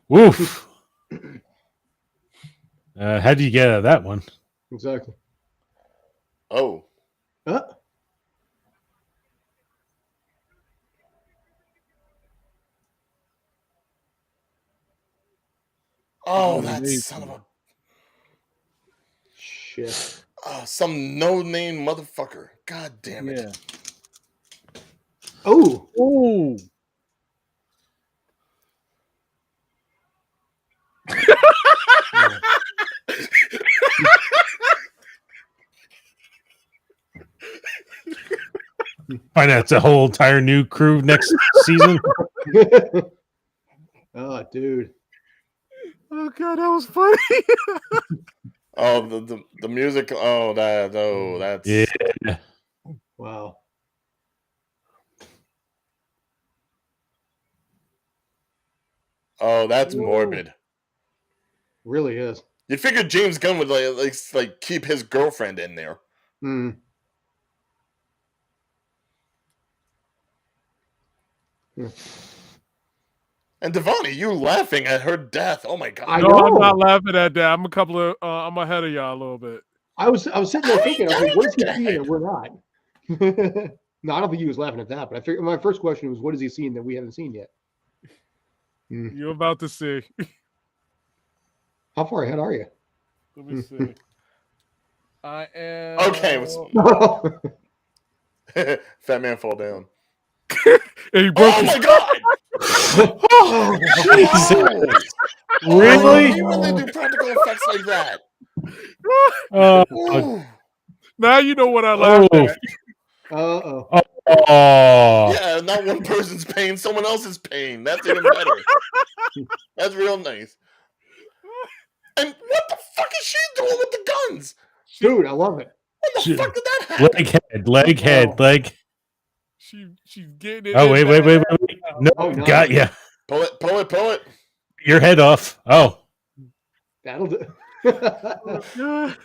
Woof. How do you get out of that one? Exactly. Oh. Oh, that son of a... Shit. Oh, some no-name motherfucker. God damn it. Yeah. Oh. Ooh. Find out it's a whole entire new crew next season. Oh, dude. Oh god, that was funny. Oh, the music. Oh, that's yeah. Wow. Oh, that's morbid. Really is. You'd figure James Gunn would like keep his girlfriend in there. Yeah. And Devani, you laughing at her death? Oh my god! No, I'm not laughing at that. I'm ahead of y'all a little bit. I was sitting there thinking, I was like, what is he seeing that we're not? No, I don't think he was laughing at that, but I figured my first question was, what is he seeing that we haven't seen yet? You're about to see. How far ahead are you? Let me see. I am okay. Fat man fall down. And he broke my god! Oh, Jesus. Really? You really do practical effects like that? Now you know what I laughed at. Uh-oh. Yeah, not one person's pain, someone else's pain. That's even better. That's real nice. And what the fuck is she doing with the guns? Dude, I love it. What the fuck did that happen? Leg head. She's getting it. Oh, wait. No, got ya. Pull it. Your head off. Oh. That'll do. It's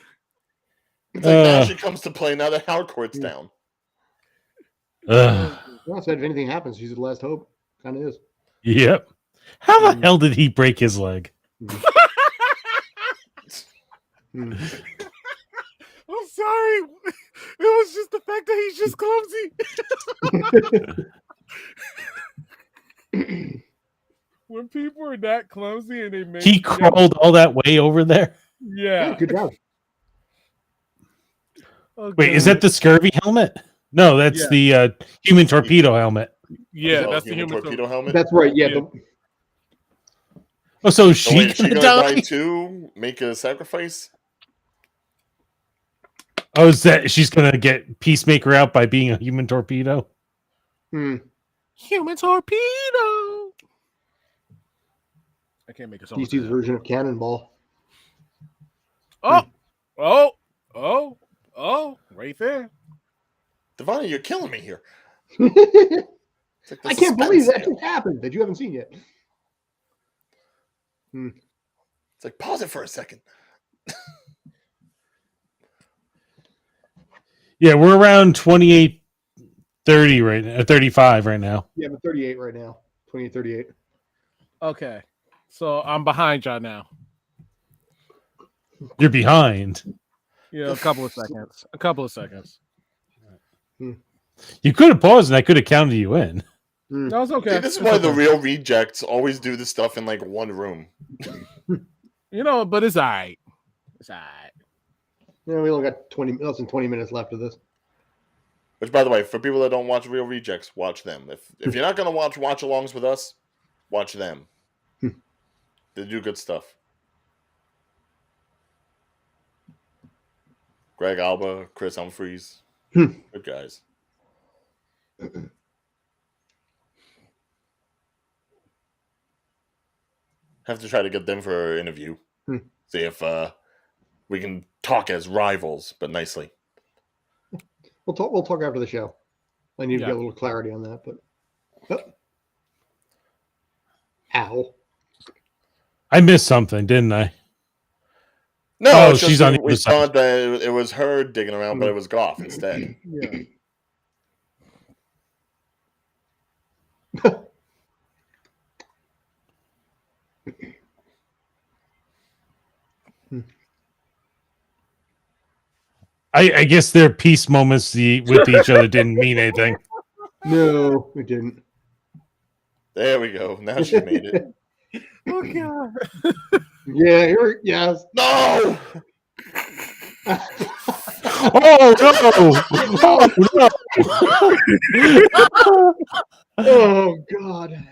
like now she comes to play now that Harcourt's down. Well, so if anything happens, she's the last hope. Kind of is. Yep. How the hell did he break his leg? I'm sorry. It was just the fact that he's just clumsy. When people are that clumsy and they make... He crawled all that way over there? Yeah. Good job. Okay. Wait, is that the scurvy helmet? No, that's the human torpedo helmet. Yeah, that's the human torpedo helmet. That's right. Yeah. So is she gonna die too? Make a sacrifice? Oh, is that she's gonna get Peacemaker out by being a human torpedo? Human torpedo. I can't make a song. DC's version of Cannonball. Oh. Oh, right there. Devon, you're killing me here. Like I can't believe that scale. just happened that you haven't seen yet. It's like, pause it for a second. Yeah, we're around 28, 30 right now, 35 right now. Yeah, I'm at 38 right now. 28, 38. Okay. So I'm behind y'all now. You're behind. Yeah, a couple of seconds. A couple of seconds. You could have paused and I could have counted you in. No, it's okay. See, this is why the real rejects always do this stuff in like one room. You know, but it's all right. It's all right. Yeah, we only got less than 20 minutes left of this. Which, by the way, for people that don't watch Real Rejects, watch them. If you're not going to watch alongs with us, watch them. They do good stuff. Greg Alba, Chris Humphreys. Good guys. Have to try to get them for an interview. See if we can talk as rivals, but nicely. We'll talk after the show. I need to get a little clarity on that, but ow. I missed something, didn't I? No, she's on the we other side. thought that it was her digging around, but it was Goff instead. Yeah. I guess their peace moments with each other didn't mean anything. No, it didn't. There we go. Now she made it. Oh God. Yeah, yes. No! Oh no! Oh no! Oh God.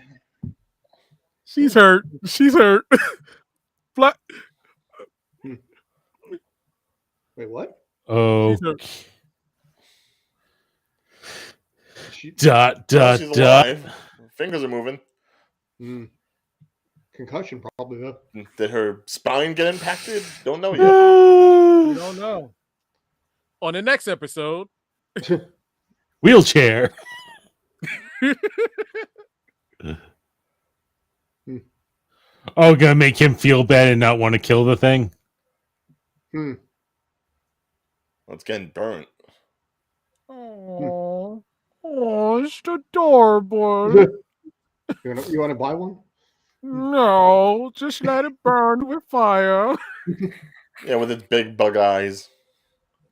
She's hurt. She's hurt. Wait, what? Oh. She's Dot. Alive. Fingers are moving. Concussion, probably though. Did her spine get impacted? Don't know yet. We don't know. On the next episode, wheelchair. Oh, gonna make him feel bad and not want to kill the thing. Well, it's getting burnt. Oh, it's adorable. You want to buy one? No, just let it burn with fire. Yeah, with its big bug eyes.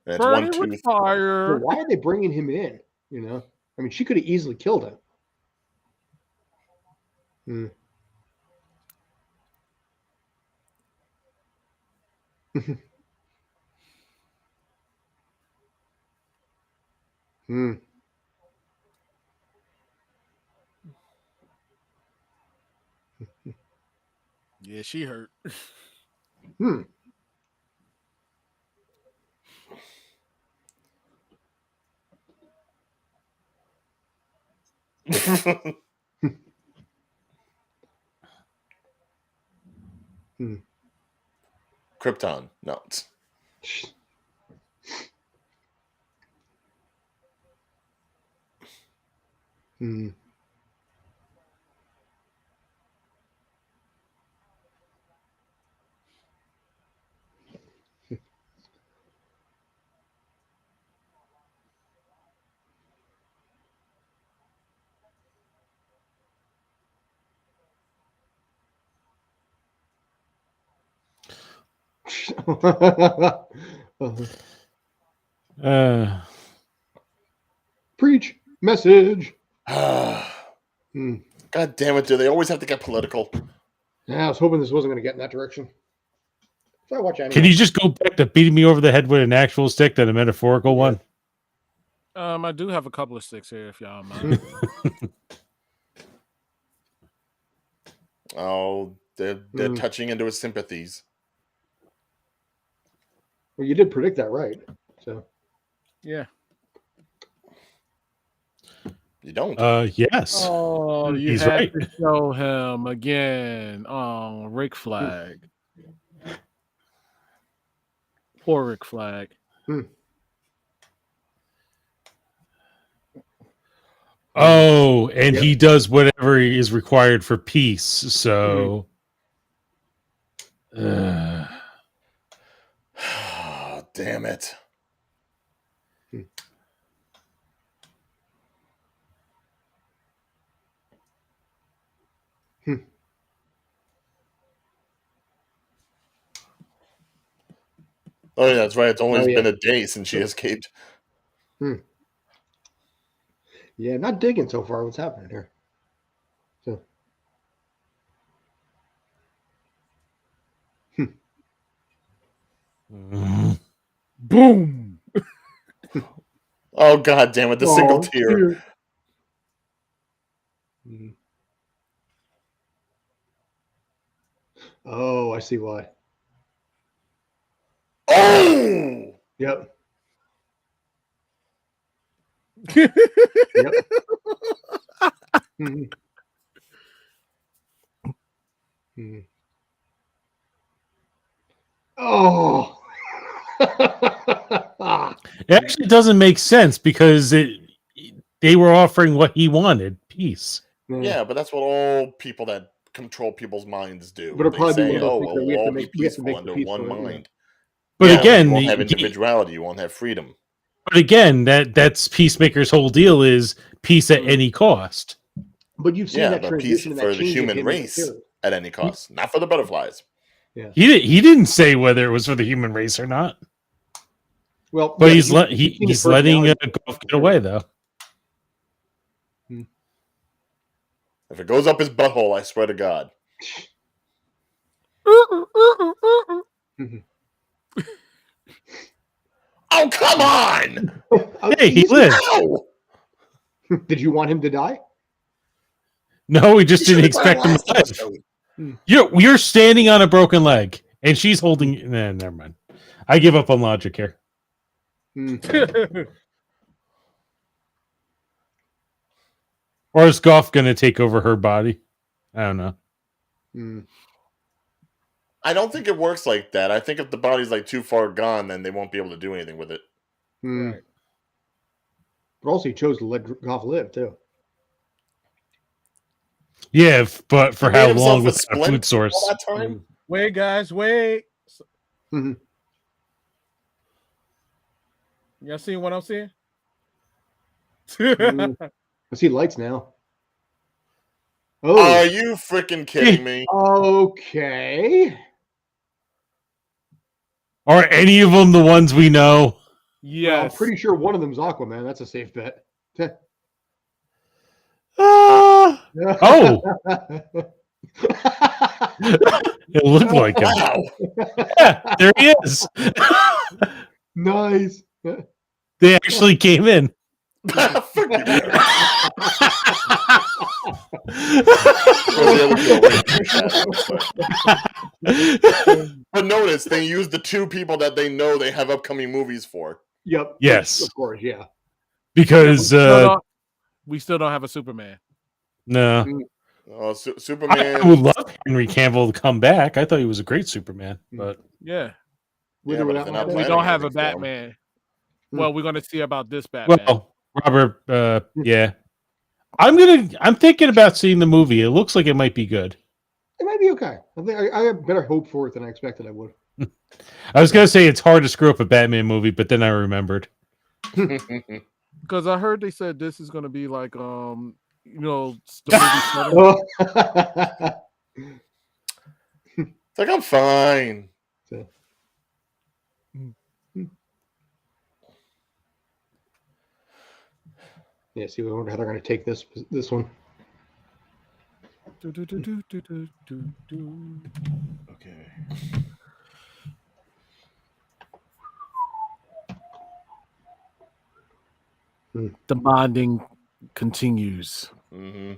And it's Burn one it with tooth. fire. So why are they bringing him in? You know, I mean, she could have easily killed him. Yeah, she hurt. Krypton. No. Preach message. God damn it! Do they always have to get political? Yeah, I was hoping this wasn't going to get in that direction. So I watch anime. Can you just go back to beating me over the head with an actual stick than a metaphorical one? I do have a couple of sticks here, if y'all mind. Oh, they're touching into his sympathies. Well, you did predict that, right? So, yeah. You don't. Yes. Oh, you He's had right. to show him again. Oh, Rick Flag. Poor Rick Flag. Oh, and he does whatever is required for peace. So, Damn it. Oh, yeah, that's right. It's only been a day since she escaped. Yeah, not digging so far. What's happening here? So. Boom. Oh, God damn it. The single tear. Oh, I see why. Oh! Yep. Yep. Oh. it actually doesn't make sense because they were offering what he wanted, peace. Yeah, but that's what all people that control people's minds do. But it'll They probably be say, one of those oh, things well, that we'll all be we have to peaceful make under the peace one vote, mind. But again, you won't have individuality. You won't have freedom. But again, that's Peacemaker's whole deal is peace at any cost. But you've seen that but transition peace and that for the change of human him race at any cost, not for the butterflies. Yeah, he didn't say whether it was for the human race or not. Well, but yeah, he's letting Golf get away though. If it goes up his butthole, I swear to God. Oh, come on! Hey, he lived. Did you want him to die? No, we just didn't expect him to live. You're standing on a broken leg, and she's holding. Nah, never mind. I give up on logic here. Or is Goff going to take over her body? I don't know. I don't think it works like that. I think if the body's like too far gone, then they won't be able to do anything with it. Right. But also, he chose to let Goff live too. Yeah, but for how long without a food source? All that time? Wait, guys, wait. Y'all seeing what I'm seeing? I see lights now. Oh, are you freaking kidding me? Okay. Are any of them the ones we know? Yes. Well, I'm pretty sure one of them's Aquaman. That's a safe bet. Oh, it looked like him. Wow. Yeah, there he is. Nice. They actually came in. But notice they used the two people that they know they have upcoming movies for. Yep. Yes. Of course, yeah. Because we still don't have a Superman. No. Superman. I would love Henry Cavill to come back. I thought he was a great Superman, but yeah. But we don't have a Batman. Well, we're gonna see about this Batman. Well, Robert, yeah. I'm thinking about seeing the movie. It looks like it might be good. It might be okay. I think I have better hope for it than I expected I would. I was gonna say it's hard to screw up a Batman movie, but then I remembered. Because I heard they said this is gonna be like the movie It's like I'm fine. Yeah, see, we wonder how they're going to take this one. Okay. The bonding continues. Mm-hmm.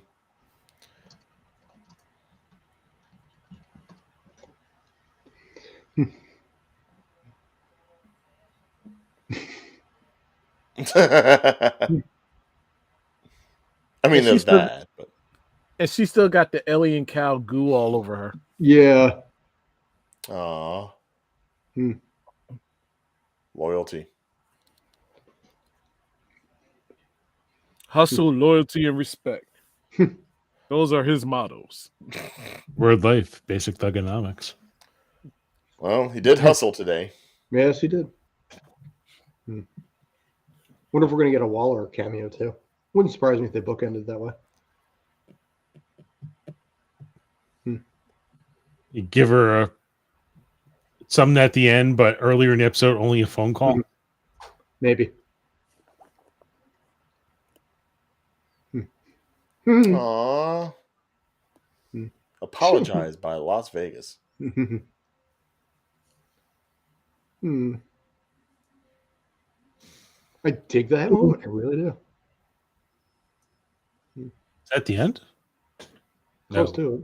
I mean, there's that. But... And she still got the alien cow goo all over her. Yeah. Aww. Loyalty. Hustle, loyalty, and respect. Those are his mottos. Word life, basic thugonomics. Well, he did hustle today. Yes, he did. Wonder if we're going to get a Waller cameo, too. Wouldn't surprise me if they bookended that way. You give her something at the end, but earlier in the episode, only a phone call. Maybe. Aww. Apologize by Las Vegas. I dig that moment. I really do. Is that the end? Close to it.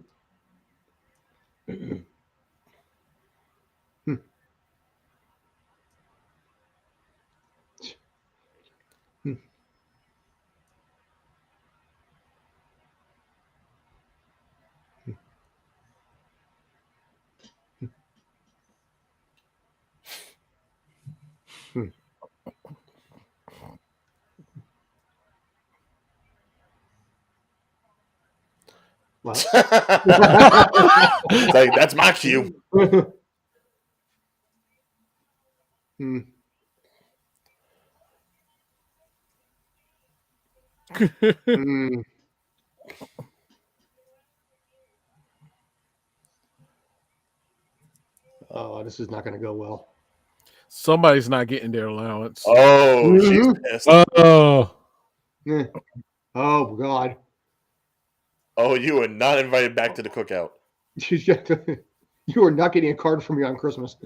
Wow. It's like, that's my cue. Oh, this is not going to go well. Somebody's not getting their allowance. Oh, she's pissed. Oh, oh God. Oh, you are not invited back to the cookout. You are not getting a card from me on Christmas.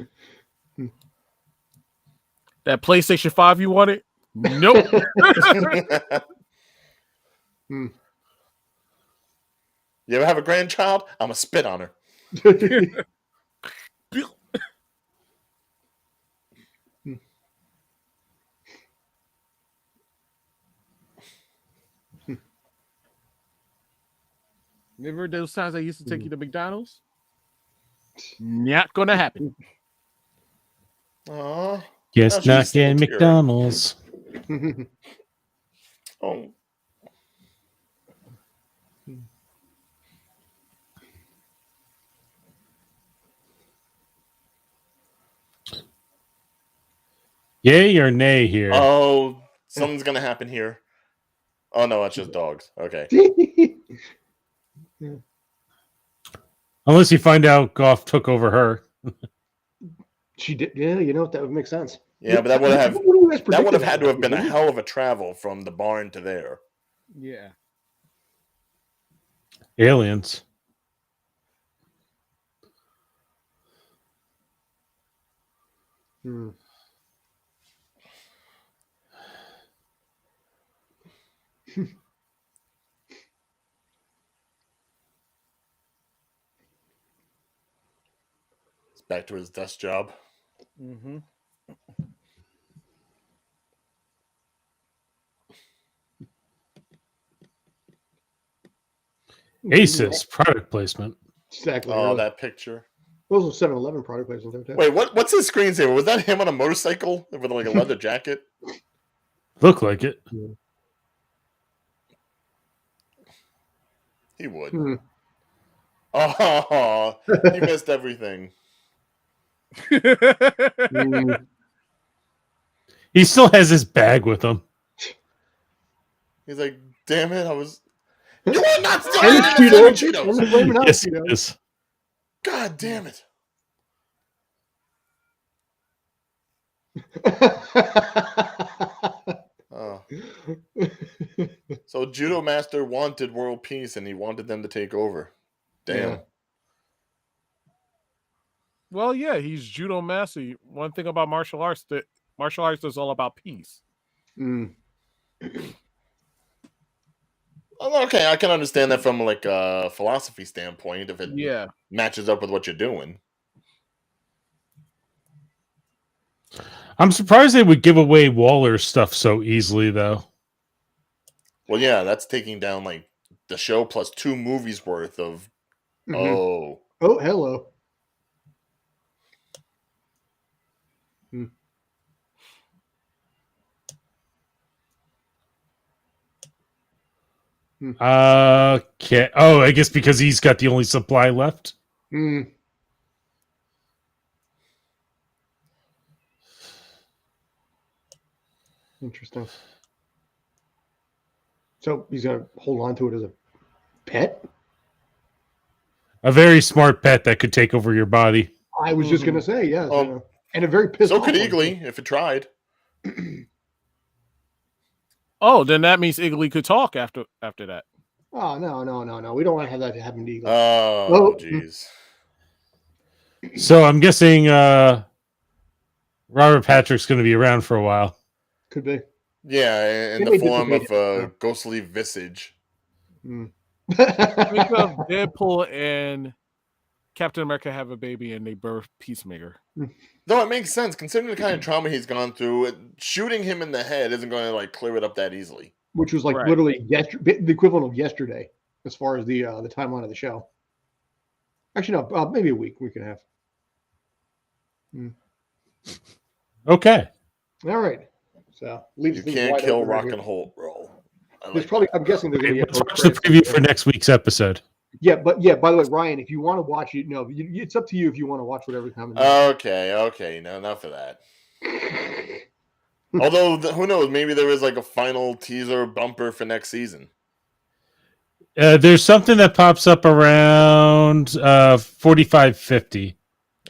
That PlayStation 5 you wanted? Nope. You ever have a grandchild? I'm going to spit on her. Remember those times I used to take you to McDonald's? Not gonna happen. Aww. guess not getting McDonald's. Oh. Yay or nay here? Oh, something's going to happen here. Oh, no, it's just dogs. Okay. Unless you find out Goff took over her. She did. Yeah, you know, that would make sense. Yeah, but that would have had to have been a hell of a travel from the barn to there. Yeah. Aliens. It's back to his desk job. Mm-hmm. Asus product placement. Exactly. Oh, that picture. Those are 7-Eleven product placement there too. Wait, what's his screensaver? Was that him on a motorcycle with like a leather jacket? Look like it. He would. Oh, he missed everything. He still has his bag with him. He's like, damn it, I was. You are not stealing Cheetos. Yes, it is. God damn it. Oh. So Judo Master wanted world peace and he wanted them to take over. Damn. Yeah. Well, yeah, he's judo master. One thing about martial arts is all about peace. Okay, I can understand that from like a philosophy standpoint if it matches up with what you're doing. I'm surprised they would give away Waller's stuff so easily, though. Well, yeah, that's taking down like the show plus 2 movies worth of. Oh, hello. Okay. Oh, I guess because he's got the only supply left. Interesting. So he's gonna hold on to it as a pet? A very smart pet that could take over your body. I was just gonna say, yes. And a very pissed So off could one, Eagly if it tried. Oh, then that means Eagly could talk after that. Oh, no. We don't want to have that happen to Eagly. Oh, jeez. So I'm guessing Robert Patrick's going to be around for a while. Could be. Yeah, in the form of a ghostly visage. Think of Deadpool and Captain America have a baby and they birth Peacemaker. No, it makes sense considering the kind of trauma he's gone through. Shooting him in the head isn't going to like clear it up that easily. Which was like literally the equivalent of yesterday, as far as the timeline of the show. Actually, no, maybe a week and a half. Okay. All right. So you can't kill Rock and Roll. There's probably. I'm guessing there's going to be. Let's watch the preview for next week's episode. Yeah, but by the way, Ryan, if you want to watch it, no, it's up to you if you want to watch whatever time. Okay, no, enough of that. Although, who knows? Maybe there is like a final teaser bumper for next season. There's something that pops up around 45:50.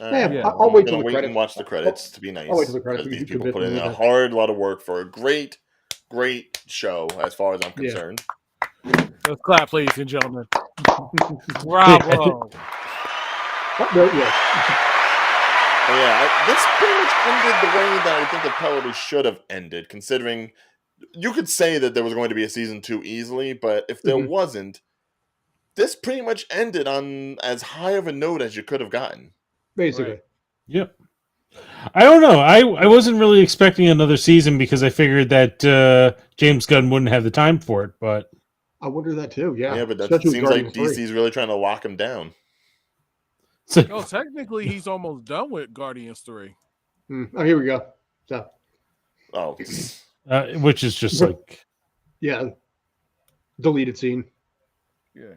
I'll wait till the credits. And watch the credits to be nice. I'll wait till the credits. These people put in a lot of work for a great show, as far as I'm concerned. Let's clap, ladies and gentlemen. Bravo. This pretty much ended the way that I think it probably should have ended, considering you could say that there was going to be a season 2 easily, but if there wasn't, this pretty much ended on as high of a note as you could have gotten. Basically. Right. Yep. I don't know. I wasn't really expecting another season because I figured that James Gunn wouldn't have the time for it, but I wonder that too. Yeah, but that seems like DC's really trying to lock him down. So technically, he's almost done with Guardians 3. Oh, here we go. So, which is just like, deleted scene. Yeah.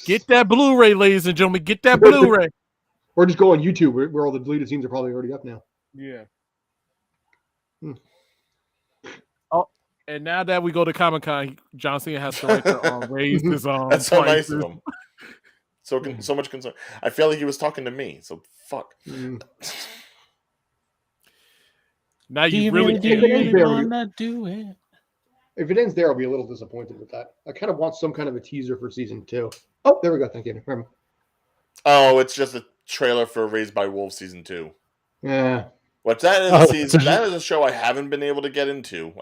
Get that Blu-ray, ladies and gentlemen. Get that Blu-ray. Or just go on YouTube where all the deleted scenes are probably already up now. Yeah. Oh, and now that we go to Comic-Con, John Cena has to raise his own. That's so nice of him. So much concern. I feel like he was talking to me. So fuck. Now you really want to do it. If it ends there, I'll be a little disappointed with that. I kind of want some kind of a teaser for season 2. Oh, there we go. Thank you. Oh, it's just a trailer for Raised by Wolves season 2. Yeah. Which that is a show I haven't been able to get into.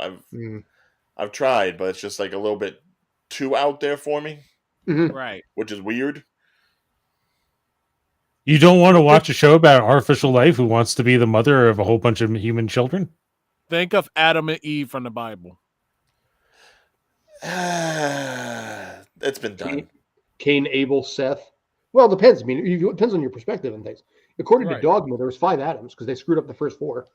I've tried, but it's just like a little bit too out there for me. Right. Which is weird. You don't want to watch a show about artificial life who wants to be the mother of a whole bunch of human children? Think of Adam and Eve from the Bible. It's been done. Cain, Abel, Seth. Well, it depends. I mean, it depends on your perspective and things. According to Dogma, there was 5 Adams because they screwed up the first 4.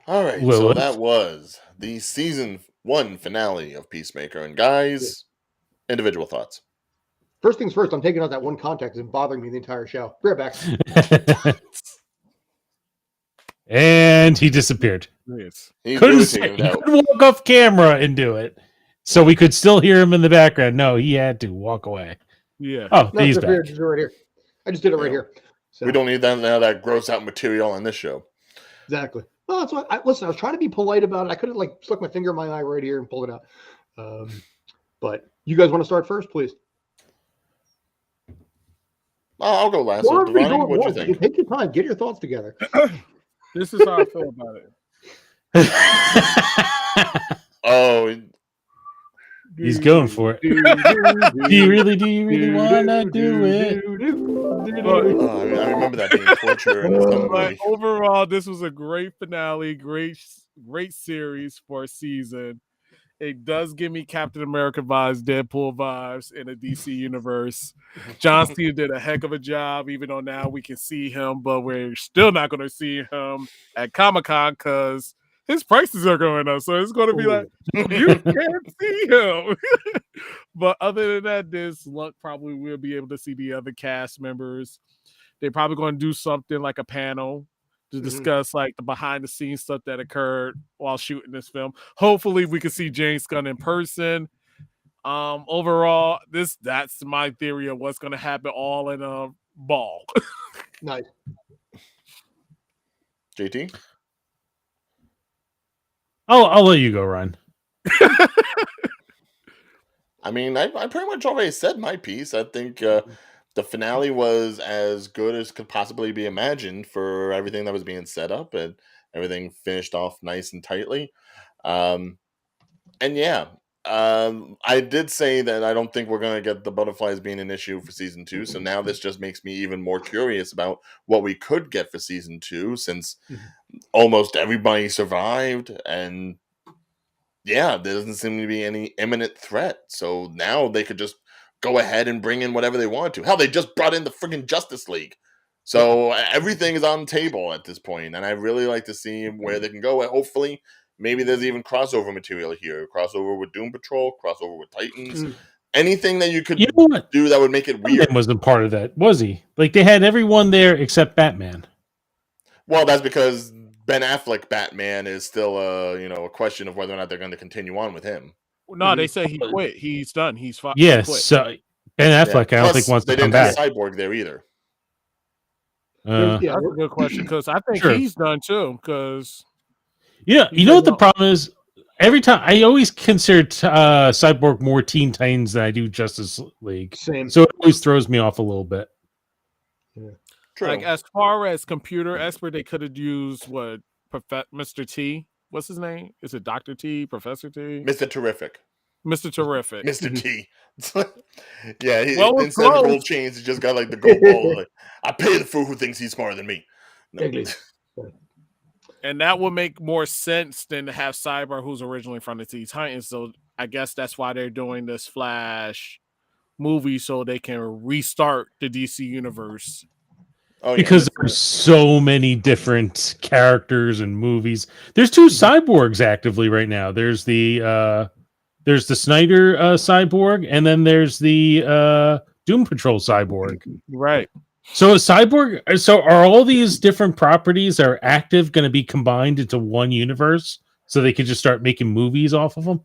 All right, so that was the season 1 finale of Peacemaker. And guys, individual thoughts. First things first, I'm taking out that one contact that's been bothering me the entire show. Be right back. And he disappeared. Yes. He could walk off camera and do it. So we could still hear him in the background. No, he had to walk away. Yeah. Oh, he's back. Right here. I just did it right here. So. We don't need that gross out material on this show. Exactly. Well, that's what I was trying to be polite about it. I could have stuck my finger in my eye right here and pulled it out. But you guys want to start first, please? I'll go last. What do you think? Take your time. Get your thoughts together. This is how I feel about it. He's going for it. Do you really want to do it? I remember that being torture. But overall, this was a great finale, great series for a season. It does give me Captain America vibes, Deadpool vibes in a DC universe. John Cena did a heck of a job, even though now we can see him, but we're still not going to see him at Comic-Con because his prices are going up, so it's going to be like you can't see him. But other than that, this luck probably will be able to see the other cast members. They're probably going to do something like a panel to discuss like the behind the scenes stuff that occurred while shooting this film. Hopefully, we can see James Gunn in person. Overall, that's my theory of what's going to happen all in a ball. Nice. JT? I'll let you go, Ryan. I mean, I pretty much already said my piece. I think the finale was as good as could possibly be imagined for everything that was being set up, and everything finished off nice and tightly. And yeah, I did say that I don't think we're going to get the butterflies being an issue for season 2. So now this just makes me even more curious about what we could get for season 2, since almost everybody survived, and yeah, there doesn't seem to be any imminent threat. So now they could just go ahead and bring in whatever they want to. Hell, they just brought in the friggin' Justice League. So everything is on the table at this point, and I really like to see where they can go. And hopefully, maybe there's even crossover material here. Crossover with Doom Patrol, crossover with Titans. Anything that you could do that would make it weird. Batman wasn't part of that, was he? Like, they had everyone there except Batman. Well, that's because Ben Affleck Batman is still a question of whether or not they're going to continue on with him. No, they say he quit. He's done. He's fought. Yes, so Ben Affleck, I don't think wants to come back. They didn't have Cyborg there either. That's a good question, because I think he's done too. Because you know what the problem is? Every time I always consider Cyborg more Teen Titans than I do Justice League. Same. So it always throws me off a little bit. Yeah. True. Like, as far as computer expert, they could have used Mr. T. What's his name? Is it Dr. T? Professor T? Mr. Terrific. Mr. Terrific. Mr. T. Yeah, instead close. of the gold chains, he just got like the gold ball. Like, I pay the fool who thinks he's smarter than me. No. And that would make more sense than to have Cyborg, who's originally from the Teen Titans. So I guess that's why they're doing this Flash movie, so they can restart the DC universe. Oh, yeah. Because there's so many different characters and movies. There's 2 cyborgs actively right now. There's the Snyder cyborg, and then there's the Doom Patrol cyborg. Right. So are all these different properties that are active going to be combined into one universe, so they could just start making movies off of them?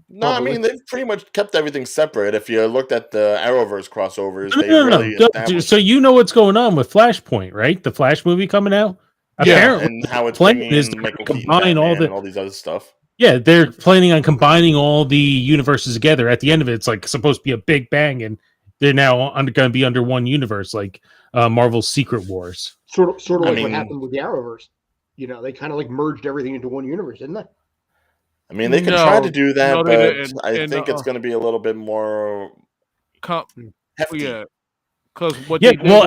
No, I mean, they've pretty much kept everything separate. If you looked at the Arrowverse crossovers, No. So you know what's going on with Flashpoint, right? The Flash movie coming out. Yeah, apparently, and how it's bringing in Michael Keaton, Batman, and all these other stuff. Yeah, they're planning on combining all the universes together. At the end of it, it's like supposed to be a big bang, and they're now going to be under one universe, like Marvel's Secret Wars. Sort of like what happened with the Arrowverse. They kind of like merged everything into one universe, didn't they? I mean, they can try to do that, but I think it's going to be a little bit more hefty. Yeah, because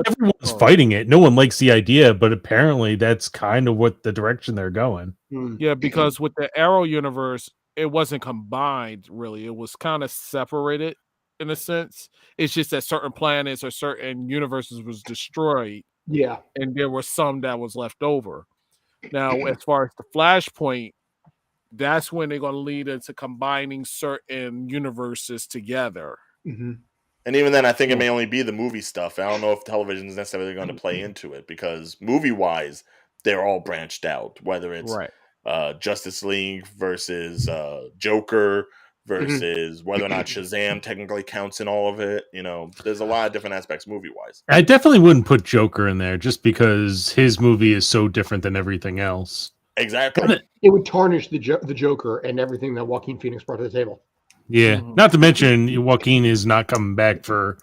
everyone's fighting it. No one likes the idea, but apparently that's kind of what the direction they're going. Yeah, because with the Arrow universe, it wasn't combined really. It was kind of separated in a sense. It's just that certain planets or certain universes was destroyed. Yeah, and there was some that was left over. Now, as far as the Flashpoint, that's when they're going to lead into combining certain universes together. Mm-hmm. And even then, I think it may only be the movie stuff. I don't know if television is necessarily going to play into it, because movie-wise, they're all branched out, whether it's Justice League versus Joker versus whether or not Shazam technically counts in all of it. There's a lot of different aspects movie-wise. I definitely wouldn't put Joker in there just because his movie is so different than everything else. Exactly. It would tarnish the Joker and everything that Joaquin Phoenix brought to the table. Yeah, not to mention Joaquin is not coming back for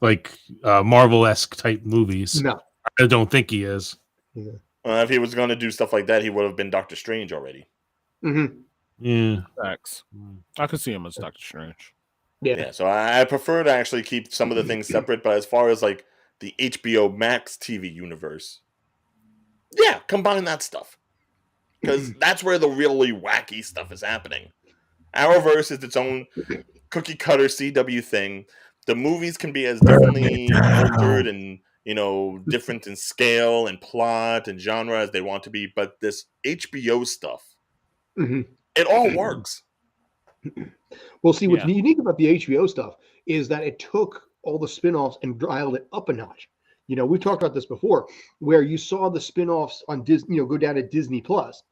like Marvel-esque type movies. No, I don't think he is. Yeah. If he was going to do stuff like that, he would have been Doctor Strange already. Mm-hmm. Yeah, facts. I could see him as Doctor Strange. Yeah. So I prefer to actually keep some of the things separate. But as far as like the HBO Max TV universe, yeah, combine that stuff, because that's where the really wacky stuff is happening. Arrowverse is its own cookie cutter CW thing. The movies can be as differently altered and different in scale and plot and genre as they want to be, but this HBO stuff Mm-hmm. It all works. Well, see, what's unique about the HBO stuff is that it took all the spinoffs and dialed it up a notch. We've talked about this before, where you saw the spinoffs on Disney, go down to Disney Plus,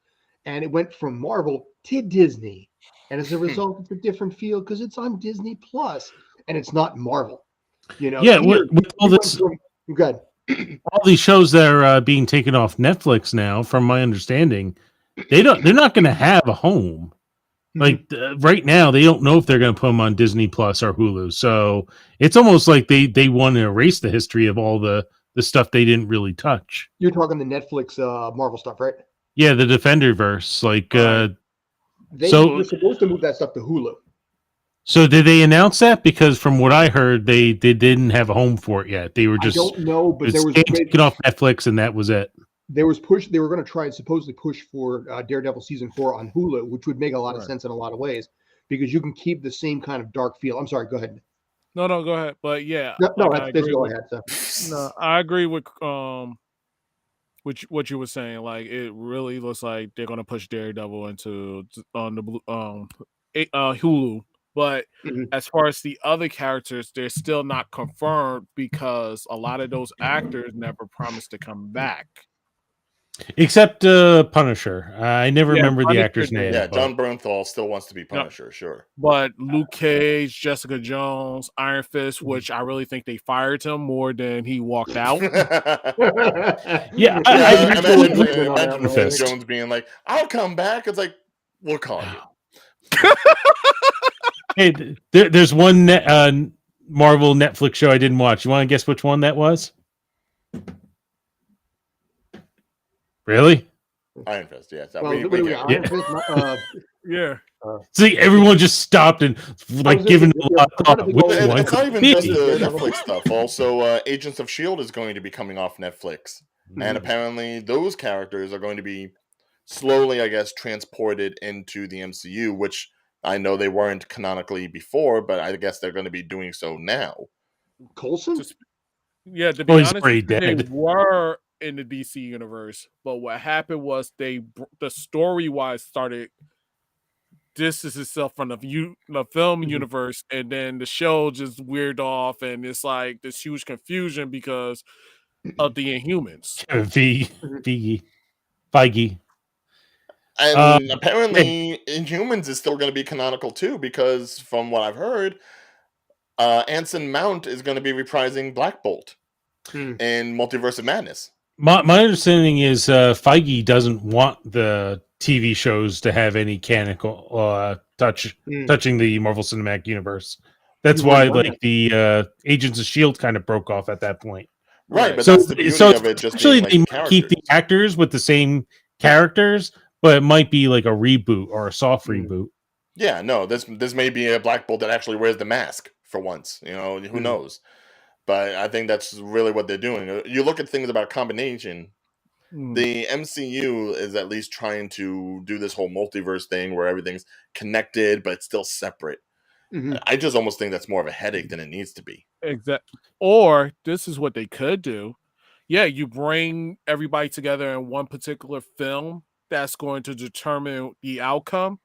and it went from Marvel to Disney. And as a result, it's a different feel because it's on Disney Plus and it's not Marvel. With all this, good. All these shows that are being taken off Netflix now, from my understanding, they're not going to have a home. Like right now, they don't know if they're going to put them on Disney Plus or Hulu. So it's almost like they want to erase the history of all the stuff they didn't really touch. You're talking the Netflix Marvel stuff, right? Yeah, the Defenderverse. They're supposed to move that stuff to Hulu. So did they announce that? Because from what I heard, they didn't have a home for it yet. They were just I don't know, but there was taken off Netflix, and that was it. There was push. They were going to try and supposedly push for Daredevil season 4 on Hulu, which would make a lot of sense in a lot of ways because you can keep the same kind of dark feel. I'm sorry, go ahead. No, go ahead. But yeah, go ahead. So. No, I agree with what you were saying. Like, it really looks like they're going to push Daredevil into on the Hulu. But as far as the other characters, they're still not confirmed because a lot of those actors never promised to come back. Except Punisher. I never remember the actor's name. Yeah, John Bernthal still wants to be Punisher, sure. But Luke Cage, Jessica Jones, Iron Fist, which I really think they fired him more than he walked out. Yeah, I imagine Jones being like, "I'll come back." It's like, we'll call you. Hey, there's one Marvel Netflix show I didn't watch. You want to guess which one that was? Really? Iron Fist, yes. Iron Fist, yeah. See, everyone just stopped and giving a lot of thought. It's not even just the Netflix stuff. Also, Agents of S.H.I.E.L.D. is going to be coming off Netflix. And apparently those characters are going to be slowly, I guess, transported into the MCU, which I know they weren't canonically before, but I guess they're going to be doing so now. Coulson? Yeah, to be honest, they were in the DC universe, but what happened was the story-wise started distance itself from the film universe, and then the show just veered off, and it's like this huge confusion because of the Inhumans. Feige. And apparently Inhumans is still going to be canonical too, because from what I've heard, Anson Mount is going to be reprising Black Bolt in Multiverse of Madness. My understanding is Feige doesn't want the TV shows to have any canonical touching the Marvel Cinematic Universe. That's why the Agents of S.H.I.E.L.D. kind of broke off at that point. Right, but that's the beauty of it. Just actually, being they might keep the actors with the same characters, but it might be like a reboot or a soft reboot. Yeah, no, this may be a Black Bolt that actually wears the mask for once. Who knows? But I think that's really what they're doing. You look at things about combination. The MCU is at least trying to do this whole multiverse thing where everything's connected, but it's still separate. I just almost think that's more of a headache than it needs to be. Exactly. Or this is what they could do. Yeah, you bring everybody together in one particular film that's going to determine the outcome.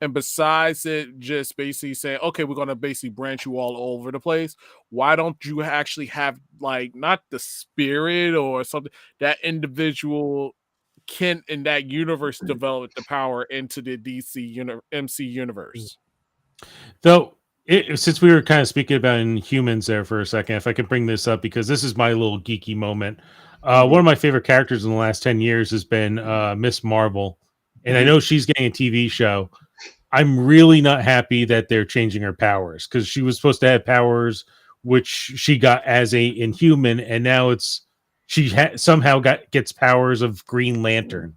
And besides it just basically saying, okay, we're going to basically branch you all over the place, why don't you actually have, like, not the spirit or something, that individual can, in that universe, develop the power into the MC universe? Though, since we were kind of speaking about Inhumans there for a second, if I could bring this up, because this is my little geeky moment. One of my favorite characters in the last 10 years has been Miss Marvel. And I know she's getting a TV show. I'm really not happy that they're changing her powers, because she was supposed to have powers which she got as a Inhuman, and now she somehow gets powers of Green Lantern.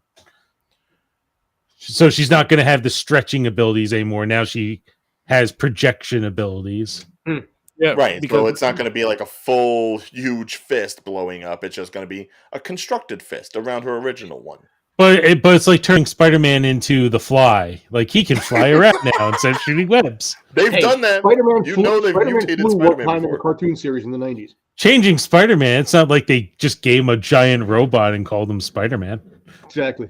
So she's not going to have the stretching abilities anymore. Now she has projection abilities. Yeah, right. So it's not going to be like a full huge fist blowing up. It's just going to be a constructed fist around her original one. But it's like turning Spider-Man into the Fly. Like, he can fly around now instead of shooting webs. They've done that. Spider-Man they've mutated Spider-Man one time in the cartoon series in the 90s. Changing Spider-Man, it's not like they just gave him a giant robot and called him Spider-Man. Exactly.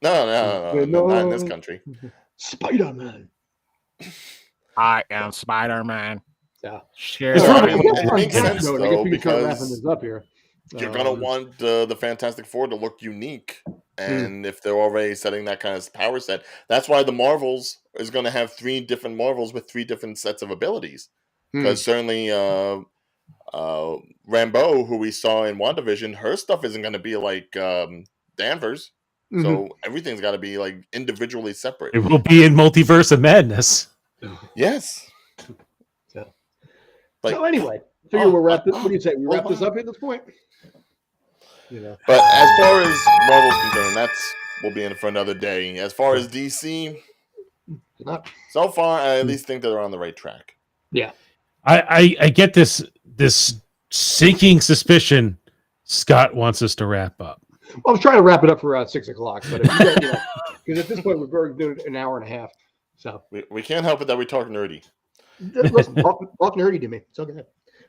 No, not in this country. Spider-Man. I am Spider-Man. Yeah. It makes sense though, I guess we can start because wrapping this up here. You're gonna want the Fantastic Four to look unique, and if they're already setting that kind of power set, that's why the Marvels is going to have 3 different Marvels with 3 different sets of abilities. Because certainly, Rambeau, who we saw in WandaVision, her stuff isn't going to be like Danvers. So everything's got to be like individually separate. It will be in Multiverse of Madness. Yes. So anyway, figure we'll wrap this. What do you say? We wrap this up at this point. But as far as Marvel's concerned, that's will be in for another day. As far as DC, so far I at least think that they're on the right track. Yeah, I get this sinking suspicion. Scott wants us to wrap up. Well, I was trying to wrap it up for 6 o'clock, but because at this point we're already doing an hour and a half. So we can't help it that we talk nerdy. Listen, talk nerdy to me. It's okay.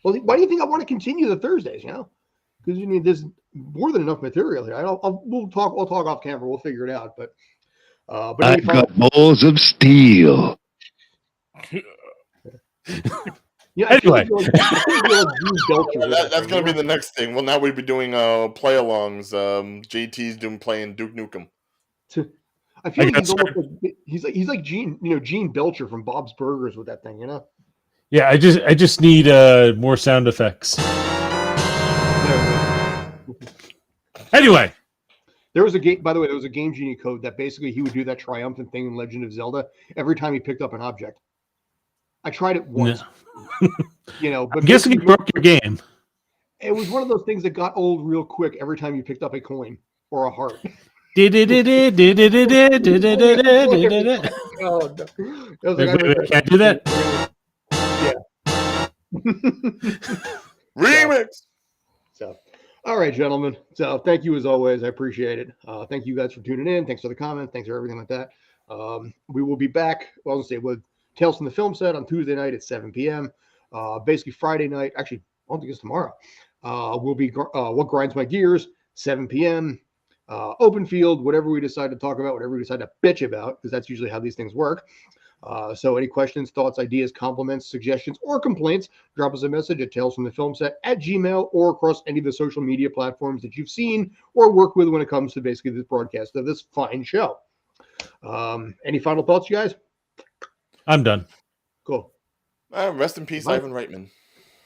Well, why do you think I want to continue the Thursdays? Because there's more than enough material here. We'll talk off camera. We'll figure it out. But I've got balls of steel. Anyway, that's going to be the next thing. Well, now we'd be doing play-alongs. JT's playing Duke Nukem. I feel like he's like Gene Belcher from Bob's Burgers with that thing. Yeah, I just need more sound effects. Anyway, there was a game. By the way, there was a Game Genie code that basically he would do that triumphant thing in Legend of Zelda every time he picked up an object. I tried it once, but I'm guessing you broke your game. It was one of those things that got old real quick every time you picked up a coin or a heart. Can't do that. Remix. So, all right, gentlemen. So, thank you as always. I appreciate it. Thank you guys for tuning in. Thanks for the comments. Thanks for everything like that. We will be back. Well, I'll say with Tales from the Film Set on Tuesday night at 7 p.m. Basically Friday night. Actually, I don't think it's tomorrow. Will be What Grinds My Gears, 7 p.m. Open field, whatever we decide to talk about, whatever we decide to bitch about, because that's usually how these things work. So any questions, thoughts, ideas, compliments, suggestions, or complaints, drop us a message at talesfromthefilmset@gmail.com or across any of the social media platforms that you've seen or work with when it comes to basically this broadcast of this fine show. Any final thoughts, you guys? I'm done. Cool. Rest in peace, Ivan Reitman.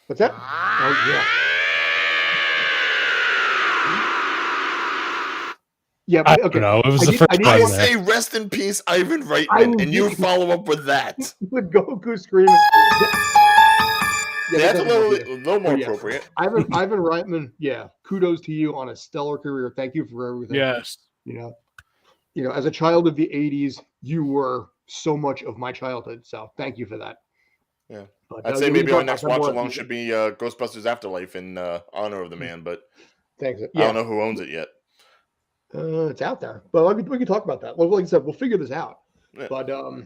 What's that? Oh, yeah. Yeah, but, okay. No, it was the first time. I say rest in peace, Ivan Reitman, and you follow up with that. With Goku screaming. That's a little more appropriate. Ivan Reitman, kudos to you on a stellar career. Thank you for everything. Yes. As a child of the 80s, you were so much of my childhood. So thank you for that. Yeah. But, I'd say maybe our next watch along should be Ghostbusters Afterlife in honor of the man, but thanks. I don't know who owns it yet. It's out there, but we can talk about that. Well, like I said, we'll figure this out. Yeah. But I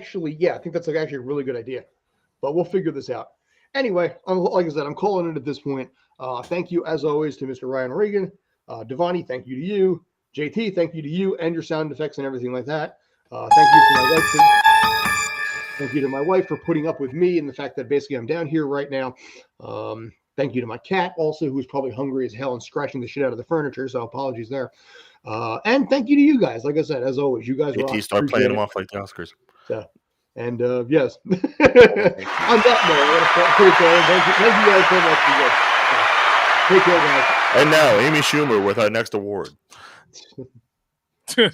think that's actually a really good idea. But we'll figure this out. Anyway, like I said, I'm calling it at this point. Thank you, as always, to Mr. Ryan Reagan. Devani, thank you to you. JT, thank you to you and your sound effects and everything like that. Thank you to my wife for putting up with me and the fact that basically I'm down here right now. Thank you to my cat also, who's probably hungry as hell and scratching the shit out of the furniture. So apologies there. And thank you to you guys. Like I said, as always, you guys rock. Start playing them off like the Oscars. So, and yes. On that note, thank you guys so much for this. Take care, guys. And now, Amy Schumer with our next award. So,